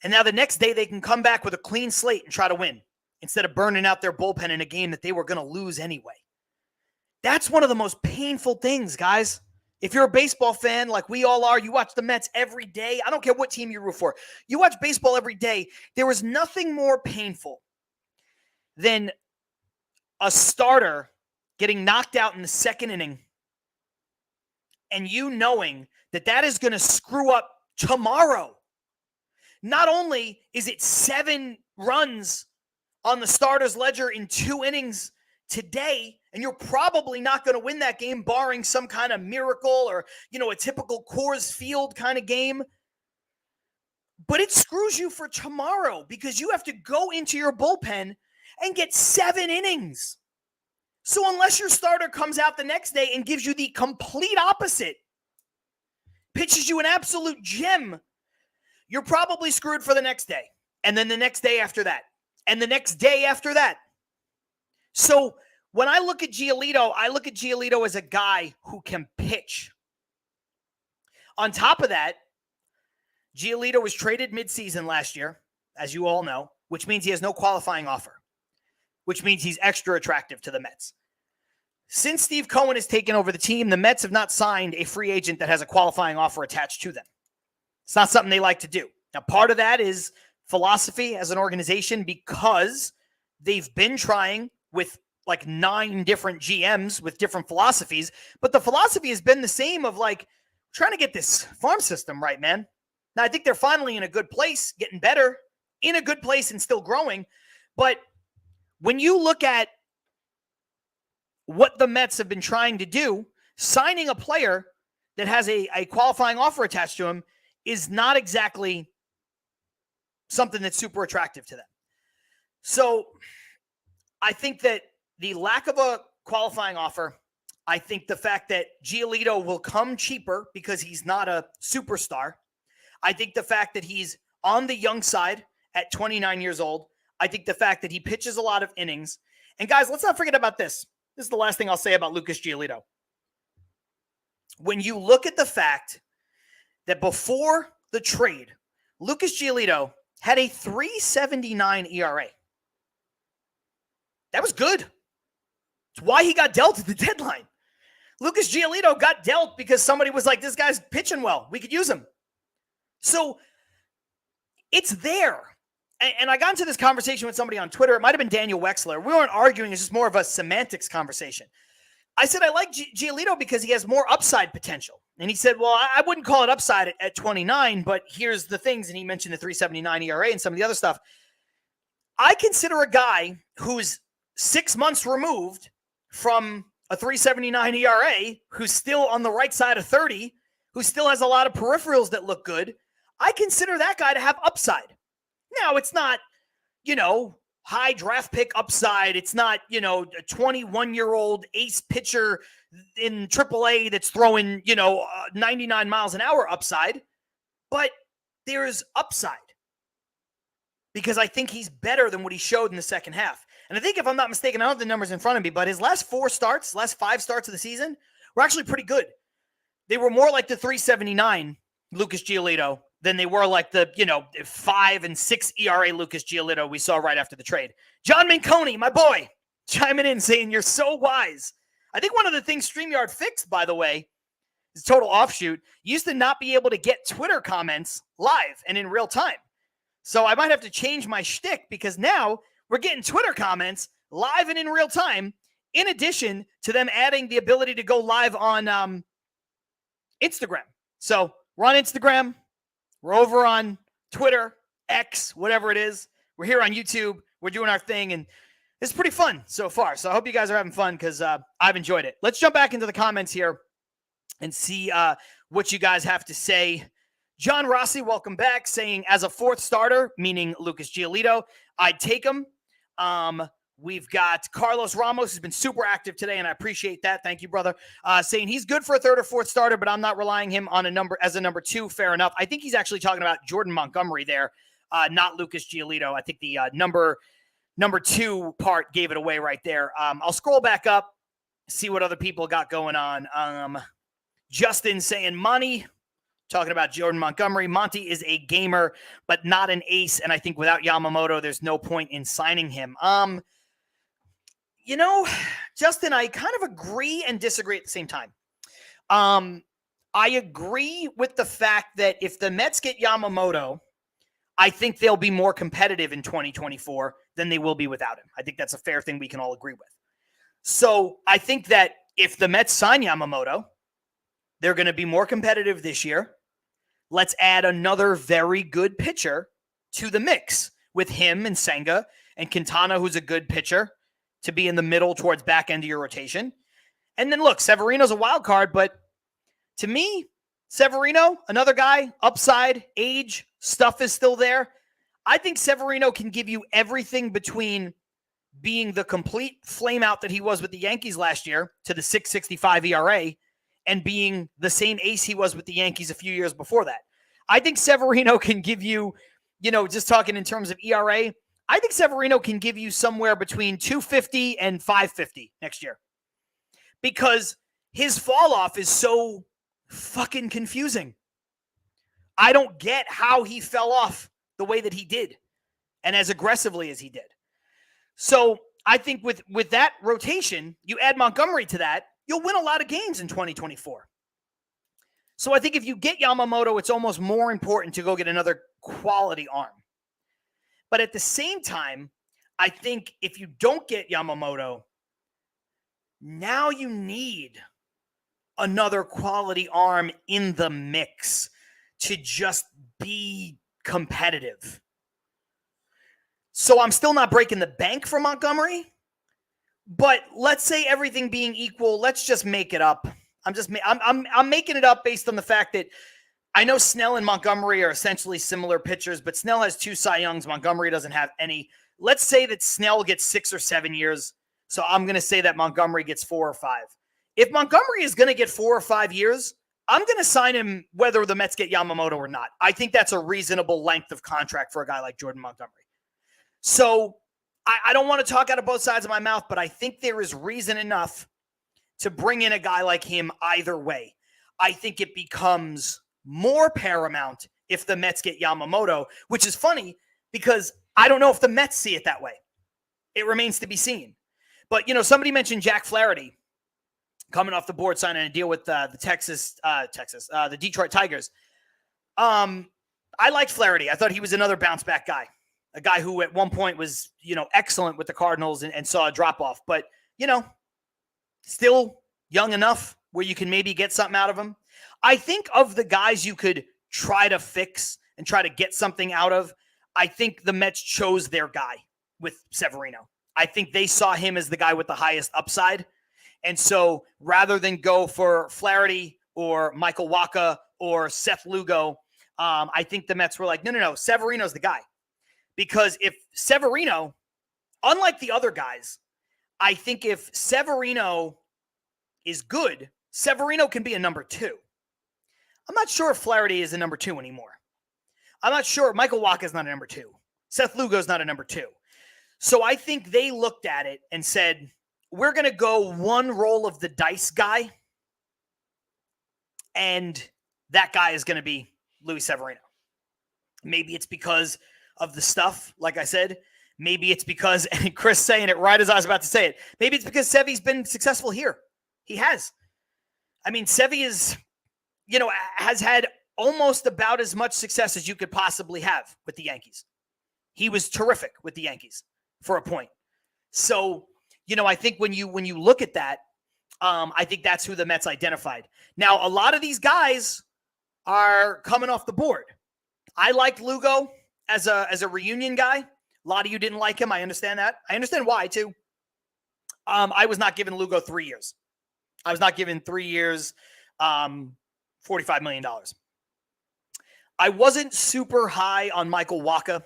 And now the next day they can come back with a clean slate and try to win instead of burning out their bullpen in a game that they were going to lose anyway. That's one of the most painful things, guys. If you're a baseball fan like we all are, you watch the Mets every day. I don't care what team you root for. You watch baseball every day. There is nothing more painful than a starter getting knocked out in the second inning and you knowing that that is going to screw up tomorrow. Not only is it 7 runs on the starter's ledger in 2 innings today, and you're probably not going to win that game barring some kind of miracle or, a typical Coors Field kind of game. But it screws you for tomorrow because you have to go into your bullpen and get 7 innings. So unless your starter comes out the next day and gives you the complete opposite, pitches you an absolute gem, you're probably screwed for the next day. And then the next day after that. And the next day after that. So When I look at Giolito as a guy who can pitch. On top of that, Giolito was traded midseason last year, as you all know, which means he has no qualifying offer, which means he's extra attractive to the Mets. Since Steve Cohen has taken over the team, the Mets have not signed a free agent that has a qualifying offer attached to them. It's not something they like to do. Now, part of that is philosophy as an organization because they've been trying with like 9 different GMs with different philosophies, but the philosophy has been the same of like trying to get this farm system right, man. Now, I think they're finally in a good place, getting better, in a good place and still growing. But when you look at what the Mets have been trying to do, signing a player that has a qualifying offer attached to him is not exactly something that's super attractive to them. So I think that the lack of a qualifying offer, I think the fact that Giolito will come cheaper because he's not a superstar, I think the fact that he's on the young side at 29 years old, I think the fact that he pitches a lot of innings. And guys, let's not forget about this. This is the last thing I'll say about Lucas Giolito. When you look at the fact that before the trade, Lucas Giolito had a 3.79 ERA. That was good. It's why he got dealt at the deadline. Lucas Giolito got dealt because somebody was like, this guy's pitching well. We could use him. So it's there. And I got into this conversation with somebody on Twitter. It might have been Daniel Wexler. We weren't arguing. It's just more of a semantics conversation. I said, I like Giolito because he has more upside potential. And he said, well, I wouldn't call it upside at 29, but here's the things. And he mentioned the 3.79 ERA and some of the other stuff. I consider a guy who's 6 months removed from a 3.79 ERA, who's still on the right side of 30, who still has a lot of peripherals that look good. I consider that guy to have upside. Now, it's not, high draft pick upside. It's not, a 21-year-old ace pitcher in AAA that's throwing, 99 miles an hour upside. But there's upside because I think he's better than what he showed in the second half. And I think if I'm not mistaken, I don't have the numbers in front of me, but his last 5 starts of the season were actually pretty good. They were more like the 3.79 Lucas Giolito than they were like the, 5 and 6 ERA Lucas Giolito we saw right after the trade. John Minconi, my boy, chiming in saying, you're so wise. I think one of the things StreamYard fixed, by the way, is total offshoot. You used to not be able to get Twitter comments live and in real time. So I might have to change my shtick because now we're getting Twitter comments live and in real time, in addition to them adding the ability to go live on Instagram. So we're on Instagram. We're over on Twitter, X, whatever it is. We're here on YouTube. We're doing our thing, and it's pretty fun so far. So I hope you guys are having fun because I've enjoyed it. Let's jump back into the comments here and see what you guys have to say. John Rossi, welcome back, saying, as a 4th starter, meaning Lucas Giolito, I'd take him. We've got Carlos Ramos, who's been super active today, and I appreciate that. Thank you, brother. Saying he's good for a 3rd or 4th starter, but I'm not relying him on as a number 2. Fair enough. I think he's actually talking about Jordan Montgomery there, not Lucas Giolito. I think the number 2 part gave it away right there. I'll scroll back up, see what other people got going on. Justin saying, Monty, talking about Jordan Montgomery. Monty is a gamer, but not an ace, and I think without Yamamoto, there's no point in signing him. Justin, I kind of agree and disagree at the same time. I agree with the fact that if the Mets get Yamamoto, I think they'll be more competitive in 2024 than they will be without him. I think that's a fair thing we can all agree with. So I think that if the Mets sign Yamamoto, they're going to be more competitive this year. Let's add another very good pitcher to the mix with him and Senga and Quintana, who's a good pitcher, to be in the middle towards back end of your rotation. And then look, Severino's a wild card, but to me, Severino, another guy, upside, age, stuff is still there. I think Severino can give you everything between being the complete flame out that he was with the Yankees last year to the 6.65 ERA and being the same ace he was with the Yankees a few years before that. I think Severino can give you, just talking in terms of ERA, I think Severino can give you somewhere between 250 and 550 next year because his fall off is so fucking confusing. I don't get how he fell off the way that he did and as aggressively as he did. So I think with that rotation, you add Montgomery to that, you'll win a lot of games in 2024. So I think if you get Yamamoto, it's almost more important to go get another quality arm. But at the same time, I think if you don't get Yamamoto, now you need another quality arm in the mix to just be competitive. So I'm still not breaking the bank for Montgomery, but let's say everything being equal, let's just make it up. I'm making it up based on the fact that I know Snell and Montgomery are essentially similar pitchers, but Snell has 2 Cy Youngs. Montgomery doesn't have any. Let's say that Snell gets 6 or 7 years. So I'm going to say that Montgomery gets 4 or 5. If Montgomery is going to get 4 or 5 years, I'm going to sign him whether the Mets get Yamamoto or not. I think that's a reasonable length of contract for a guy like Jordan Montgomery. So I don't want to talk out of both sides of my mouth, but I think there is reason enough to bring in a guy like him either way. I think it becomes more paramount if the Mets get Yamamoto, which is funny because I don't know if the Mets see it that way. It remains to be seen. But, somebody mentioned Jack Flaherty coming off the board, signing a deal with the Detroit Tigers. I liked Flaherty. I thought he was another bounce back guy, a guy who at one point was, excellent with the Cardinals and saw a drop off, but, still young enough where you can maybe get something out of him. I think of the guys you could try to fix and try to get something out of, I think the Mets chose their guy with Severino. I think they saw him as the guy with the highest upside. And so rather than go for Flaherty or Michael Wacha or Seth Lugo, I think the Mets were like, no, Severino's the guy. Because if Severino, unlike the other guys, I think if Severino is good, Severino can be a number 2. I'm not sure if Flaherty is a number 2 anymore. I'm not sure. Michael Wacha is not a number 2. Seth Lugo is not a number 2. So I think they looked at it and said, we're going to go one roll of the dice guy, and that guy is going to be Luis Severino. Maybe it's because of the stuff, like I said. Maybe it's because, and Chris saying it right as I was about to say it, maybe it's because Sevy's been successful here. He has. I mean, Sevy is, has had almost about as much success as you could possibly have with the Yankees. He was terrific with the Yankees for a point. So, I think when you look at that, I think that's who the Mets identified. Now, a lot of these guys are coming off the board. I liked Lugo as a reunion guy. A lot of you didn't like him. I understand that. I understand why too. I was not giving Lugo 3 years. I was not giving 3 years, $45 million. I wasn't super high on Michael Wacha.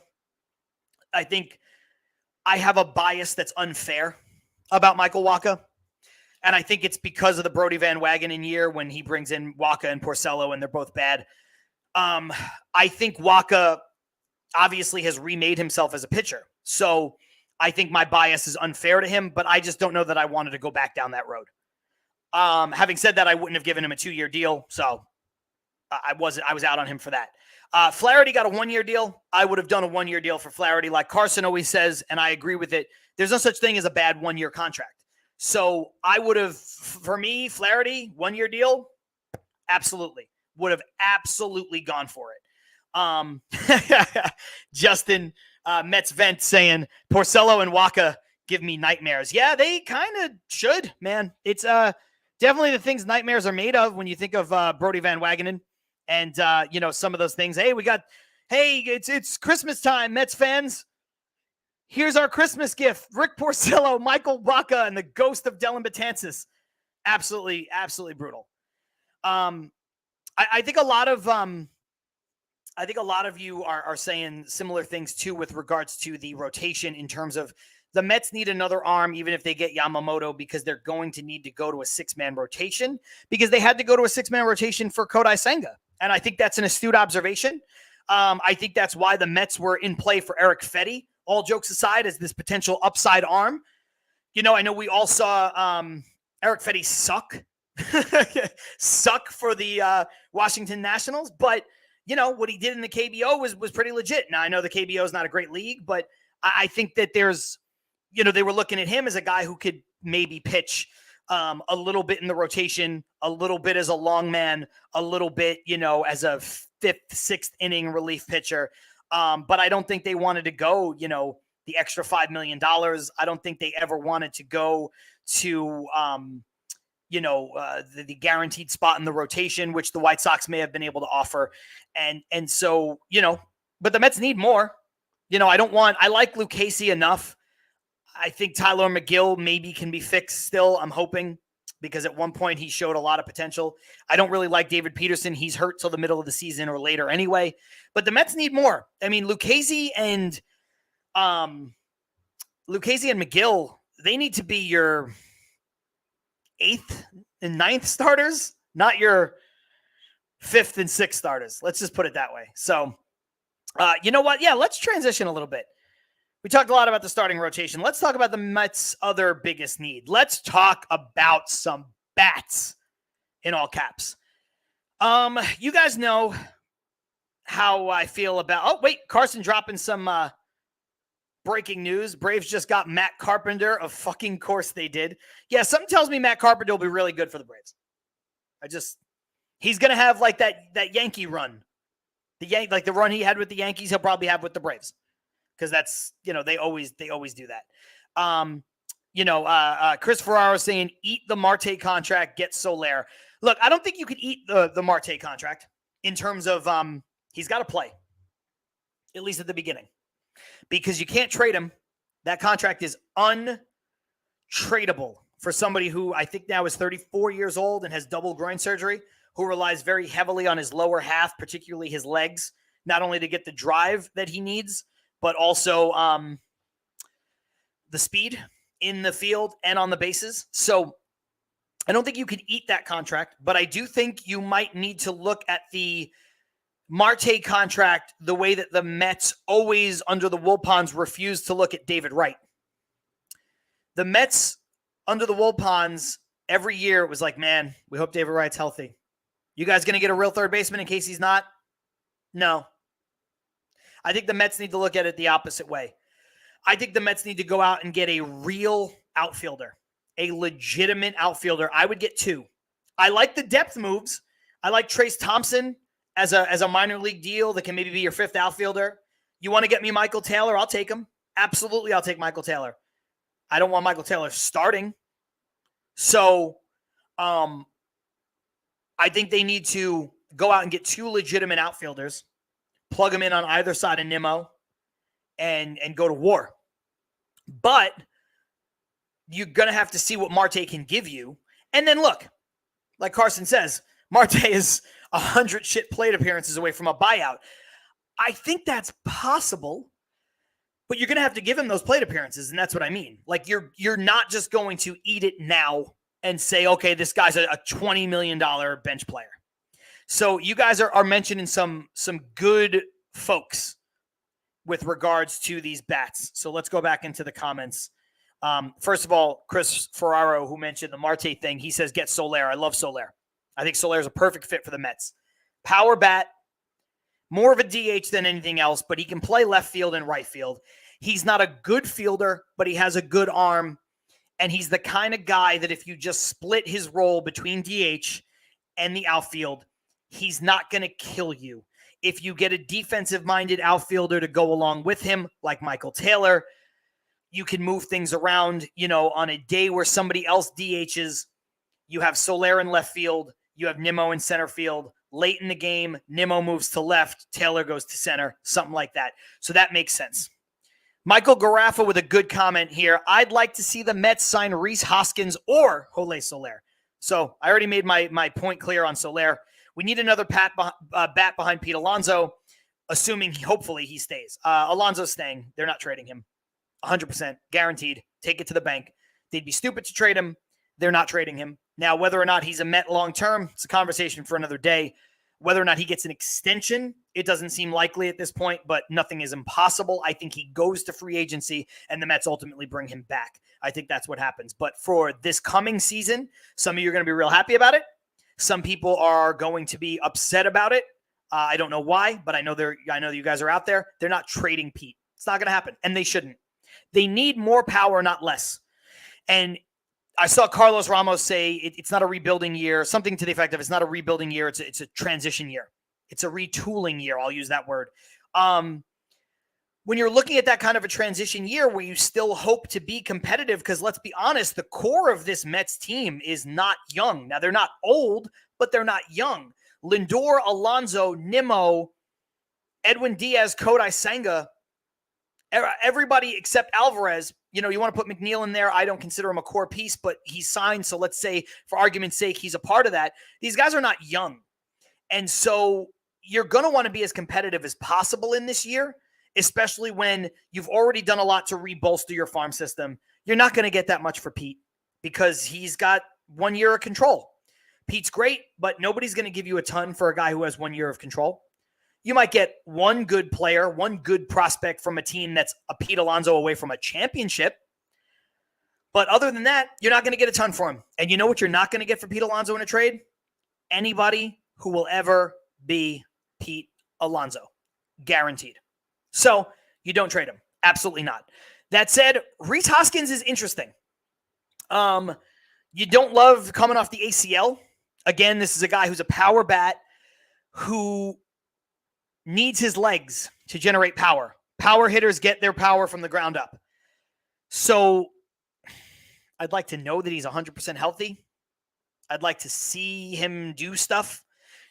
I think I have a bias that's unfair about Michael Wacha. And I think it's because of the Brody Van Wagenen year when he brings in Wacha and Porcello and they're both bad. I think Wacha obviously has remade himself as a pitcher. So I think my bias is unfair to him, but I just don't know that I wanted to go back down that road. Having said that, I wouldn't have given him a 2-year deal. So I was out on him for that. Flaherty got a 1-year deal. I would have done a 1-year deal for Flaherty. Like Carson always says, and I agree with it, there's no such thing as a bad 1-year contract. So I would have, for me, Flaherty, 1-year deal, absolutely. Would have absolutely gone for it. Justin Mets Vent saying, Porcello and Wacha give me nightmares. Yeah, they kind of should, man. It's definitely the things nightmares are made of when you think of Brody Van Wagenen and, some of those things. Hey, it's Christmas time, Mets fans. Here's our Christmas gift. Rick Porcello, Michael Wacha, and the ghost of Dellin Betances. Absolutely, absolutely brutal. I think a lot of you are saying similar things too with regards to the rotation in terms of the Mets need another arm, even if they get Yamamoto, because they're going to need to go to a 6-man rotation because they had to go to a 6-man rotation for Kodai Senga. And I think that's an astute observation. I think that's why the Mets were in play for Eric Fetty all jokes aside, as this potential upside arm. I know we all saw Eric Fetty suck for the Washington Nationals, but what he did in the KBO was pretty legit. Now, I know the KBO is not a great league, but I think that there's, they were looking at him as a guy who could maybe pitch a little bit in the rotation, a little bit as a long man, a little bit, as a fifth, sixth inning relief pitcher. But I don't think they wanted to go, the extra $5 million. I don't think they ever wanted to go to, the guaranteed spot in the rotation, which the White Sox may have been able to offer. And so, but the Mets need more. I like Lucchesi enough. I think Tyler McGill maybe can be fixed still, I'm hoping, because at one point he showed a lot of potential. I don't really like David Peterson. He's hurt till the middle of the season or later anyway. But the Mets need more. I mean, Lucchesi and McGill, they need to be your 8th and 9th starters, not your 5th and 6th starters. Let's just put it that way. So, you know what? Yeah, let's transition a little bit. We talked a lot about the starting rotation. Let's talk about the Mets' other biggest need. Let's talk about some bats in all caps. You guys know how I feel about... Oh, wait, Carson dropping some breaking news. Braves just got Matt Carpenter. Of fucking course they did. Yeah, something tells me Matt Carpenter will be really good for the Braves. He's going to have like that Yankee run. Like the run he had with the Yankees, he'll probably have with the Braves. Because that's, they always do that. Chris Ferraro saying, eat the Marte contract, get Soler. Look, I don't think you could eat the Marte contract in terms of he's got to play, at least at the beginning, because you can't trade him. That contract is untradeable for somebody who I think now is 34 years old and has double groin surgery, who relies very heavily on his lower half, particularly his legs, not only to get the drive that he needs, but also the speed in the field and on the bases. So I don't think you could eat that contract, but I do think you might need to look at the Marte contract the way that the Mets always under the Wilpons refused to look at David Wright. The Mets under the Wilpons every year was like, man, we hope David Wright's healthy. You guys going to get a real third baseman in case he's not? No. I think the Mets need to look at it the opposite way. I think the Mets need to go out and get a real outfielder, a legitimate outfielder. I would get 2. I like the depth moves. I like Trace Thompson as a minor league deal that can maybe be your 5th outfielder. You want to get me Michael Taylor? I'll take him. Absolutely, I'll take Michael Taylor. I don't want Michael Taylor starting. So I think they need to go out and get 2 legitimate outfielders, plug them in on either side of Nimmo, and go to war. But you're going to have to see what Marte can give you. And then look, like Carson says, Marte is 100 shit plate appearances away from a buyout. I think that's possible, but you're going to have to give him those plate appearances, and that's what I mean. Like you're not just going to eat it now and say, okay, this guy's a $20 million bench player. So you guys are mentioning some good folks with regards to these bats. So let's go back into the comments. First of all, Chris Ferraro, who mentioned the Marte thing, he says, get Soler. I love Soler. I think Soler is a perfect fit for the Mets. Power bat, more of a DH than anything else, but he can play left field and right field. He's not a good fielder, but he has a good arm. And he's the kind of guy that if you just split his role between DH and the outfield, he's not going to kill you. If you get a defensive-minded outfielder to go along with him, like Michael Taylor, you can move things around, on a day where somebody else DHs. You have Soler in left field. You have Nimmo in center field. Late in the game, Nimmo moves to left. Taylor goes to center, something like that. So that makes sense. Michael Garaffa with a good comment here. I'd like to see the Mets sign Rhys Hoskins or Jose Soler. So I already made my point clear on Soler. We need another bat behind Pete Alonso, assuming hopefully he stays. Alonso's staying. They're not trading him. 100% guaranteed. Take it to the bank. They'd be stupid to trade him. They're not trading him. Now, whether or not he's a Met long-term, it's a conversation for another day. Whether or not he gets an extension, it doesn't seem likely at this point, but nothing is impossible. I think he goes to free agency and the Mets ultimately bring him back. I think that's what happens. But for this coming season, some of you are going to be real happy about it. Some people are going to be upset about it. I don't know why, but I know you guys are out there. They're not trading Pete. It's not going to happen, and they shouldn't. They need more power, not less. And I saw Carlos Ramos say it's not a rebuilding year, something to the effect of it's not a rebuilding year. It's a transition year. It's a retooling year. I'll use that word. When you're looking at that kind of a transition year where you still hope to be competitive, because let's be honest, the core of this Mets team is not young. Now, they're not old, but they're not young. Lindor, Alonso, Nimmo, Edwin Diaz, Kodai Senga, everybody except Alvarez. You want to put McNeil in there. I don't consider him a core piece, but he's signed. So let's say, for argument's sake, he's a part of that. These guys are not young. And so you're going to want to be as competitive as possible in this year, especially when you've already done a lot to rebolster your farm system. You're not going to get that much for Pete because he's got 1 year of control. Pete's great, but nobody's going to give you a ton for a guy who has 1 year of control. You might get one good player, one good prospect from a team that's a Pete Alonso away from a championship. But other than that, you're not going to get a ton for him. And you know what you're not going to get for Pete Alonso in a trade? Anybody who will ever be Pete Alonso. Guaranteed. So you don't trade him. Absolutely not. That said, Rhys Hoskins is interesting. You don't love coming off the ACL. Again, this is a guy who's a power bat who needs his legs to generate power. Power hitters get their power from the ground up. So I'd like to know that he's 100% healthy. I'd like to see him do stuff.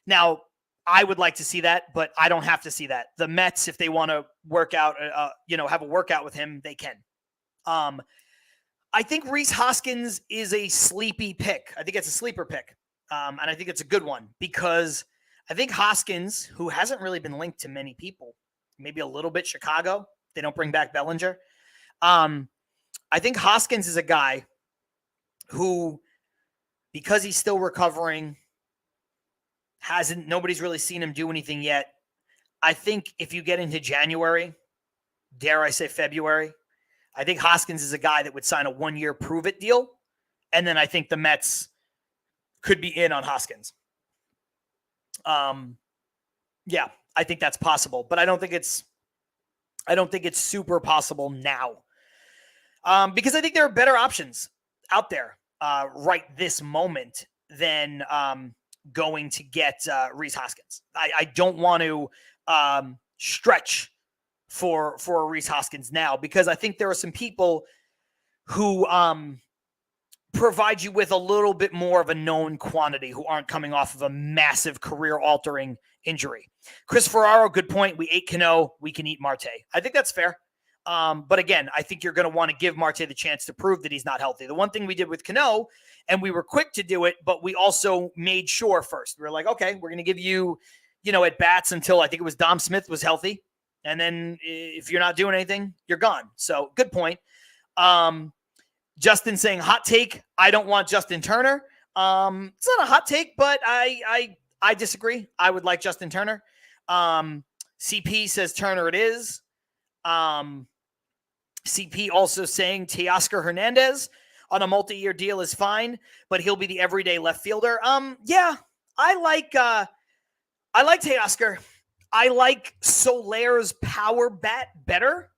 Now, I would like to see that, but I don't have to see that. The Mets, if they want to work out, have a workout with him, they can. I think Rhys Hoskins is a sleepy pick. I think it's a sleeper pick. And I think it's a good one because I think Hoskins, who hasn't really been linked to many people, maybe a little bit Chicago, they don't bring back Bellinger. I think Hoskins is a guy who, because he's still recovering, nobody's really seen him do anything yet. I think if you get into January, dare I say February, I think Hoskins is a guy that would sign a 1 year prove it deal. And then I think the Mets could be in on Hoskins. Yeah, I think that's possible, but I don't think it's super possible now. Because I think there are better options out there right this moment than going to get Rhys Hoskins. I don't want to stretch for Rhys Hoskins now because I think there are some people who provide you with a little bit more of a known quantity who aren't coming off of a massive career-altering injury. Chris Ferraro, good point. We ate Cano. We can eat Marte. I think that's fair. But again, I think you're going to want to give Marte the chance to prove that he's not healthy. The one thing we did with Cano, and we were quick to do it, but we also made sure first. We were like, okay, we're going to give you, at bats until I think it was Dom Smith was healthy. And then if you're not doing anything, you're gone. So good point. Justin saying hot take. I don't want Justin Turner. It's not a hot take, but I disagree. I would like Justin Turner. CP says Turner it is. CP also saying Teoscar Hernandez on a multi-year deal is fine, but he'll be the everyday left fielder. Yeah, I like Teoscar. I like Soler's power bat better.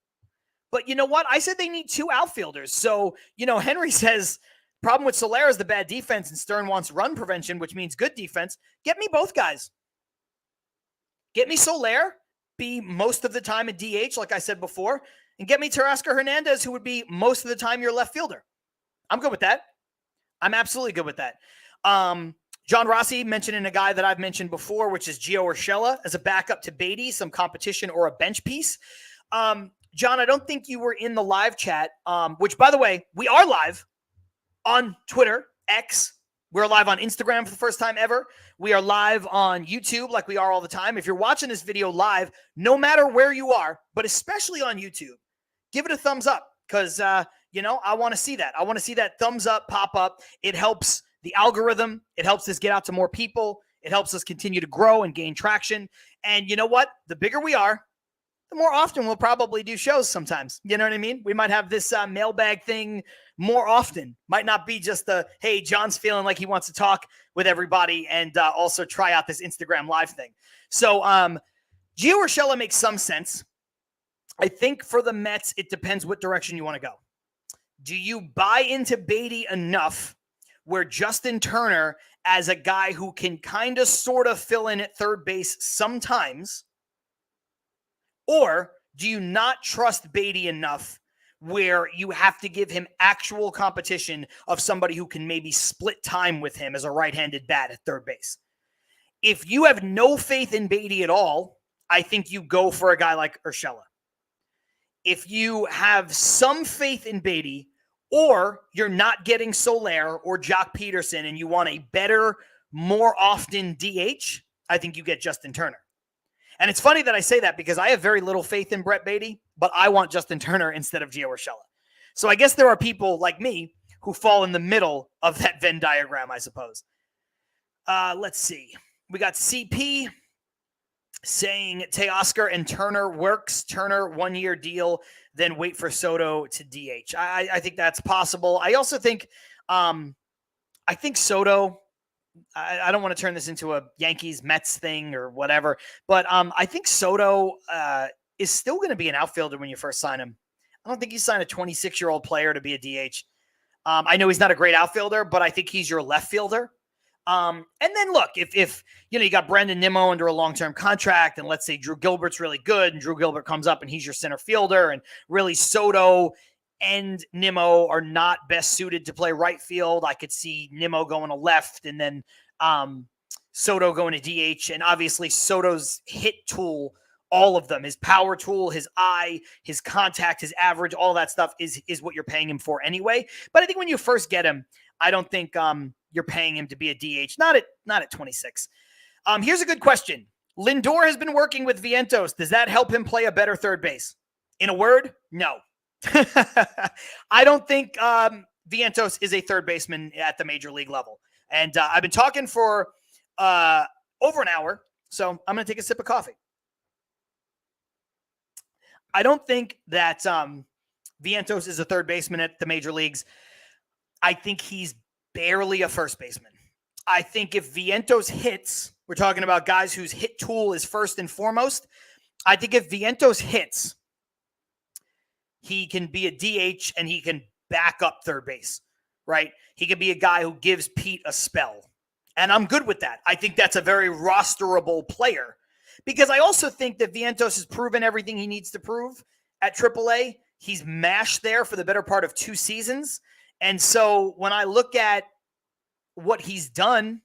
But you know what? I said they need two outfielders. So, Henry says problem with Soler is the bad defense and Stern wants run prevention, which means good defense. Get me both guys. Get me Soler, be most of the time a DH, like I said before, and get me Teoscar Hernandez, who would be most of the time your left fielder. I'm good with that. I'm absolutely good with that. John Rossi mentioning a guy that I've mentioned before, which is Gio Urshela as a backup to Beatty, some competition or a bench piece. John, I don't think you were in the live chat, which, by the way, we are live on Twitter, X. We're live on Instagram for the first time ever. We are live on YouTube like we are all the time. If you're watching this video live, no matter where you are, but especially on YouTube, give it a thumbs up because, I want to see that. I want to see that thumbs up pop up. It helps the algorithm. It helps us get out to more people. It helps us continue to grow and gain traction. And you know what? The bigger we are, the more often we'll probably do shows sometimes. You know what I mean? We might have this mailbag thing more often. Might not be just hey, John's feeling like he wants to talk with everybody and also try out this Instagram live thing. So Gio Urshela makes some sense. I think for the Mets, it depends what direction you want to go. Do you buy into Beatty enough where Justin Turner, as a guy who can kind of sort of fill in at third base sometimes, or do you not trust Beatty enough where you have to give him actual competition of somebody who can maybe split time with him as a right-handed bat at third base? If you have no faith in Beatty at all, I think you go for a guy like Urshela. If you have some faith in Beatty, or you're not getting Soler or Jock Peterson and you want a better, more often DH, I think you get Justin Turner. And it's funny that I say that because I have very little faith in Brett Beatty, but I want Justin Turner instead of Gio Urshela. So I guess there are people like me who fall in the middle of that Venn diagram, I suppose. Let's see. We got CP saying Teoscar and Turner works. Turner 1-year deal, then wait for Soto to DH. I think that's possible. I also think Soto, I don't want to turn this into a Yankees-Mets thing or whatever, but I think Soto is still going to be an outfielder when you first sign him. I don't think you sign a 26-year-old player to be a DH. I know he's not a great outfielder, but I think he's your left fielder. And then look, if you got Brandon Nimmo under a long-term contract, and let's say Drew Gilbert's really good, and Drew Gilbert comes up and he's your center fielder, and really Soto and Nimmo are not best suited to play right field. I could see Nimmo going to left, and then Soto going to DH. And obviously Soto's hit tool, all of them, his power tool, his eye, his contact, his average, all that stuff is what you're paying him for anyway. But I think when you first get him, I don't think you're paying him to be a DH, not at 26. Here's a good question. Lindor has been working with Vientos. Does that help him play a better third base? In a word, no. I don't think Vientos is a third baseman at the major league level. And I've been talking for over an hour, so I'm going to take a sip of coffee. I don't think that Vientos is a third baseman at the major leagues. I think he's barely a first baseman. I think if Vientos hits, we're talking about guys whose hit tool is first and foremost. I think if Vientos hits, he can be a DH and he can back up third base, right? He can be a guy who gives Pete a spell. And I'm good with that. I think that's a very rosterable player because I also think that Vientos has proven everything he needs to prove at AAA. He's mashed there for the better part of 2 seasons. And so when I look at what he's done,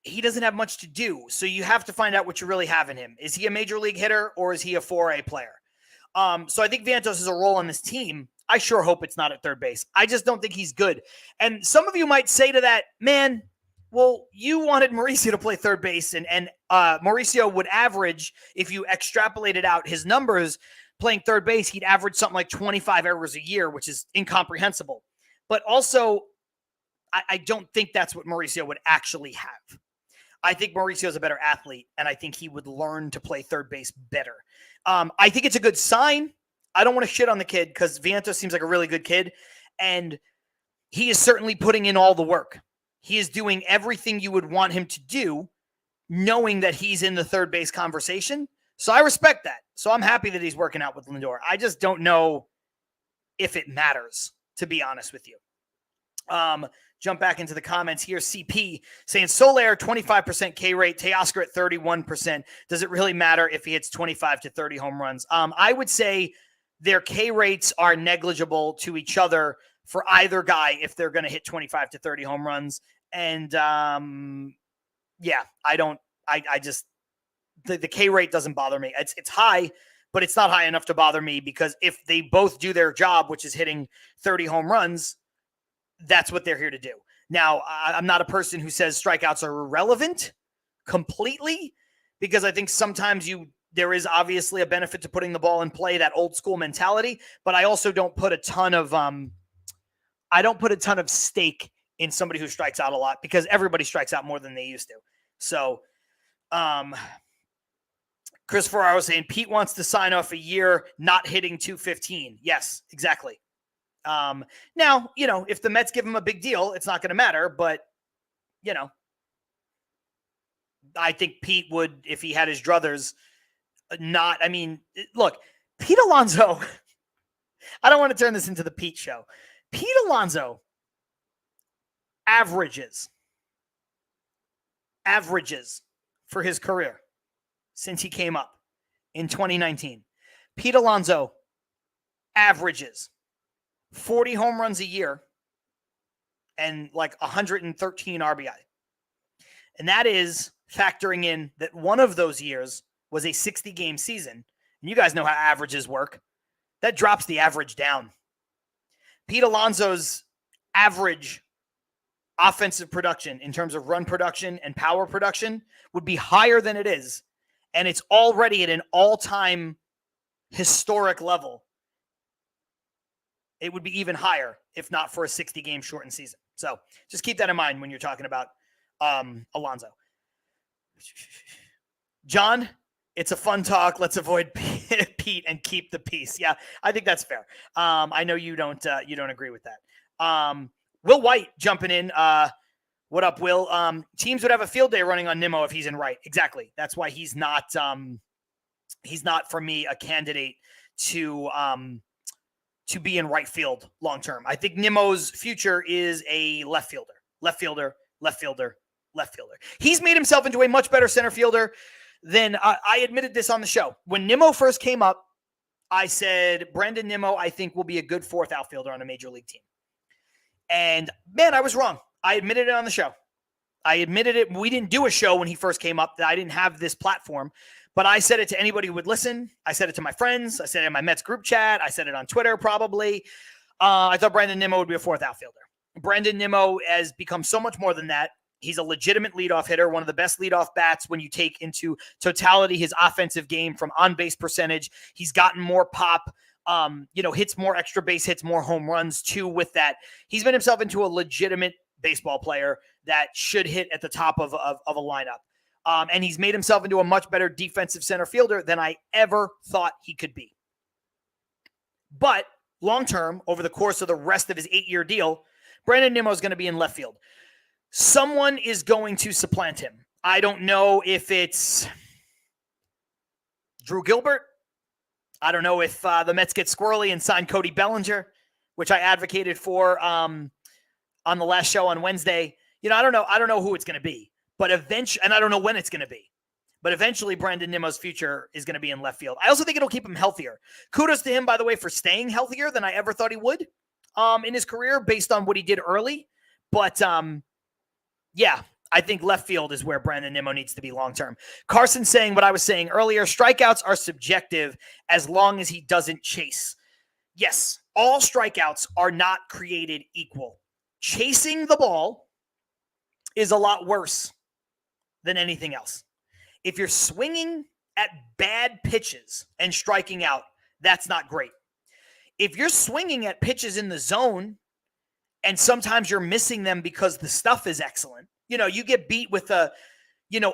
he doesn't have much to do. So you have to find out what you really have in him. Is he a major league hitter or is he a 4A player? So I think Vientos has a role on this team. I sure hope it's not at third base. I just don't think he's good. And some of you might say to that, man, well, you wanted Mauricio to play third base, and Mauricio would average, if you extrapolated out his numbers, playing third base, he'd average something like 25 errors a year, which is incomprehensible. But also, I don't think that's what Mauricio would actually have. I think Mauricio is a better athlete, and I think he would learn to play third base better. I think it's a good sign. I don't want to shit on the kid because Vientos seems like a really good kid, and he is certainly putting in all the work. He is doing everything you would want him to do, knowing that he's in the third base conversation. So I respect that. So I'm happy that he's working out with Lindor. I just don't know if it matters, to be honest with you. Jump back into the comments here. CP saying Soler 25% K rate, Teoscar at 31%. Does it really matter if he hits 25 to 30 home runs? I would say their K rates are negligible to each other for either guy if they're going to hit 25 to 30 home runs. And yeah, the K rate doesn't bother me. It's high, but it's not high enough to bother me because if they both do their job, which is hitting 30 home runs, that's what they're here to do. Now, I'm not a person who says strikeouts are irrelevant completely because I think sometimes there is obviously a benefit to putting the ball in play, that old school mentality, but I also don't put a ton of stake in somebody who strikes out a lot because everybody strikes out more than they used to. So, Chris Ferraro saying Pete wants to sign off a year not hitting 215. Yes, exactly. Now, if the Mets give him a big deal, it's not going to matter, but I think Pete would, if he had his druthers, look, Pete Alonso, I don't want to turn this into the Pete show. Pete Alonso averages for his career since he came up in 2019. Pete Alonso averages 40 home runs a year and like 113 RBI. And that is factoring in that one of those years was a 60-game season. And you guys know how averages work. That drops the average down. Pete Alonso's average offensive production in terms of run production and power production would be higher than it is. And it's already at an all-time historic level. It would be even higher if not for a 60-game shortened season. So just keep that in mind when you're talking about Alonso. John, it's a fun talk. Let's avoid Pete and keep the peace. Yeah, I think that's fair. I know you don't agree with that. Will White jumping in. What up, Will? Teams would have a field day running on Nimmo if he's in right. Exactly. That's why he's not for me a candidate to be in right field long term. I think Nimmo's future is a left fielder. He's made himself into a much better center fielder than I admitted this on the show. When Nimmo first came up, I said, Brandon Nimmo, I think, will be a good fourth outfielder on a major league team. And man, I was wrong. I admitted it on the show. I admitted it. We didn't do a show when he first came up. I didn't have this platform, but I said it to anybody who would listen. I said it to my friends. I said it in my Mets group chat. I said it on Twitter, probably. I thought Brandon Nimmo would be a fourth outfielder. Brandon Nimmo has become so much more than that. He's a legitimate leadoff hitter, one of the best leadoff bats when you take into totality his offensive game from on-base percentage. He's gotten more pop, hits more extra base hits, more home runs too with that. He's made himself into a legitimate baseball player that should hit at the top of a lineup. And he's made himself into a much better defensive center fielder than I ever thought he could be. But long-term, over the course of the rest of his 8-year deal, Brandon Nimmo is going to be in left field. Someone is going to supplant him. I don't know if it's Drew Gilbert. I don't know if the Mets get squirrely and sign Cody Bellinger, which I advocated for on the last show on Wednesday. I don't know. I don't know who it's going to be, but eventually, and I don't know when it's going to be, but eventually Brandon Nimmo's future is going to be in left field. I also think it'll keep him healthier. Kudos to him, by the way, for staying healthier than I ever thought he would in his career based on what he did early. But yeah, I think left field is where Brandon Nimmo needs to be long-term. Carson saying what I was saying earlier, strikeouts are subjective as long as he doesn't chase. Yes, all strikeouts are not created equal. Chasing the ball is a lot worse than anything else. If you're swinging at bad pitches and striking out, that's not great. If you're swinging at pitches in the zone and sometimes you're missing them because the stuff is excellent, you get beat with a,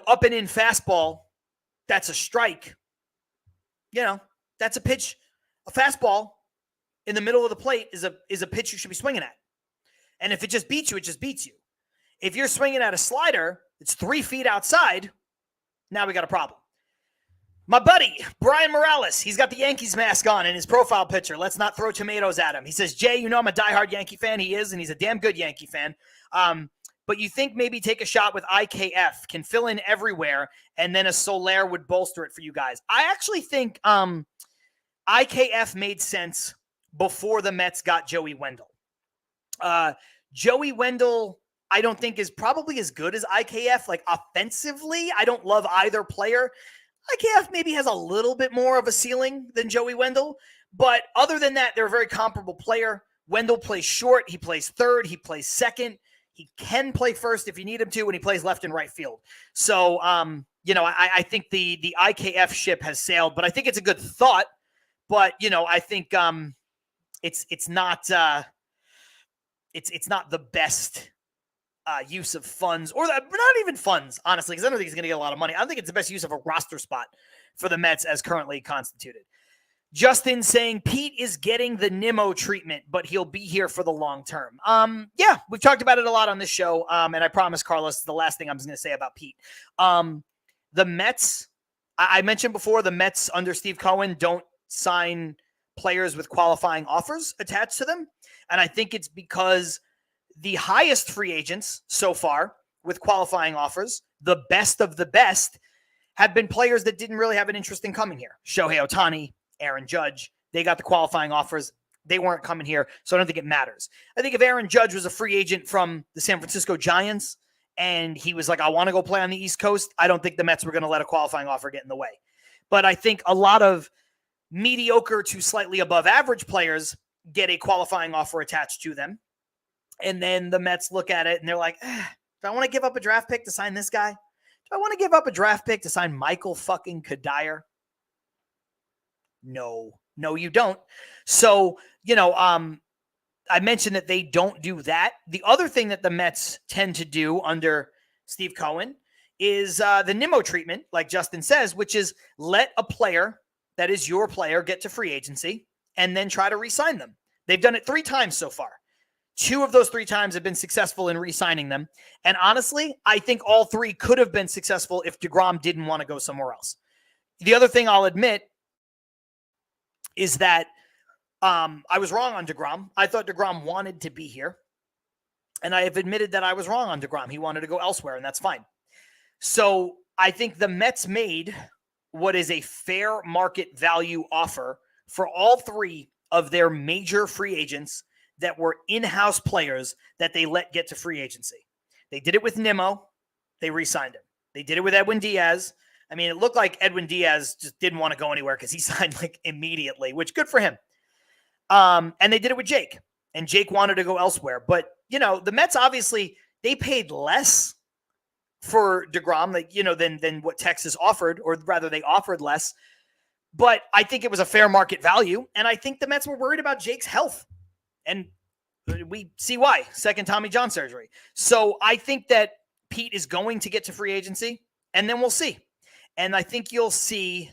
up and in fastball, that's a strike. That's a pitch. A fastball in the middle of the plate is a pitch you should be swinging at. And if it just beats you, it just beats you. If you're swinging at a slider, it's 3 feet outside, now we got a problem. My buddy, Brian Morales, he's got the Yankees mask on in his profile picture. Let's not throw tomatoes at him. He says, Jay, I'm a diehard Yankee fan. He is, and he's a damn good Yankee fan. But you think maybe take a shot with IKF, can fill in everywhere, and then a Soler would bolster it for you guys. I actually think IKF made sense before the Mets got Joey Wendell. Joey Wendell, I don't think is probably as good as IKF. Like offensively, I don't love either player. IKF maybe has a little bit more of a ceiling than Joey Wendell. But other than that, they're a very comparable player. Wendell plays short. He plays third. He plays second. He can play first if you need him to, and he plays left and right field. So, I think the IKF ship has sailed, but I think it's a good thought. But, I think it's not the best use of funds, or not even funds, honestly, because I don't think he's going to get a lot of money. I don't think it's the best use of a roster spot for the Mets as currently constituted. Justin saying Pete is getting the Nimmo treatment, but he'll be here for the long term. Yeah, we've talked about it a lot on this show, and I promise, Carlos, the last thing I'm going to say about Pete. The Mets, I mentioned before, the Mets under Steve Cohen don't sign players with qualifying offers attached to them, and I think it's because the highest free agents so far with qualifying offers, the best of the best, have been players that didn't really have an interest in coming here. Shohei Ohtani, Aaron Judge, they got the qualifying offers. They weren't coming here, so I don't think it matters. I think if Aaron Judge was a free agent from the San Francisco Giants and he was like, I want to go play on the East Coast, I don't think the Mets were going to let a qualifying offer get in the way. But I think a lot of mediocre to slightly above average players get a qualifying offer attached to them. And then the Mets look at it and they're like, do I want to give up a draft pick to sign this guy? Do I want to give up a draft pick to sign Michael fucking Kadire? No, you don't. So, I mentioned that they don't do that. The other thing that the Mets tend to do under Steve Cohen is the Nimmo treatment, like Justin says, which is let a player that is your player get to free agency and then try to re-sign them. They've done it 3 times so far. 2 of those 3 times have been successful in re-signing them. And honestly, I think all 3 could have been successful if DeGrom didn't want to go somewhere else. The other thing I'll admit is that I was wrong on DeGrom. I thought DeGrom wanted to be here. And I have admitted that I was wrong on DeGrom. He wanted to go elsewhere, and that's fine. So I think the Mets made what is a fair market value offer for all 3 of their major free agents that were in-house players that they let get to free agency. They did it with Nimmo. They re-signed him. They did it with Edwin Diaz. I mean, it looked like Edwin Diaz just didn't want to go anywhere because he signed like immediately, which good for him. And they did it with Jake, and Jake wanted to go elsewhere. But, the Mets obviously, they paid less for DeGrom, than what Texas offered, or rather they offered less. But I think it was a fair market value. And I think the Mets were worried about Jake's health. And we see why. Second Tommy John surgery. So I think that Pete is going to get to free agency, and then we'll see. And I think you'll see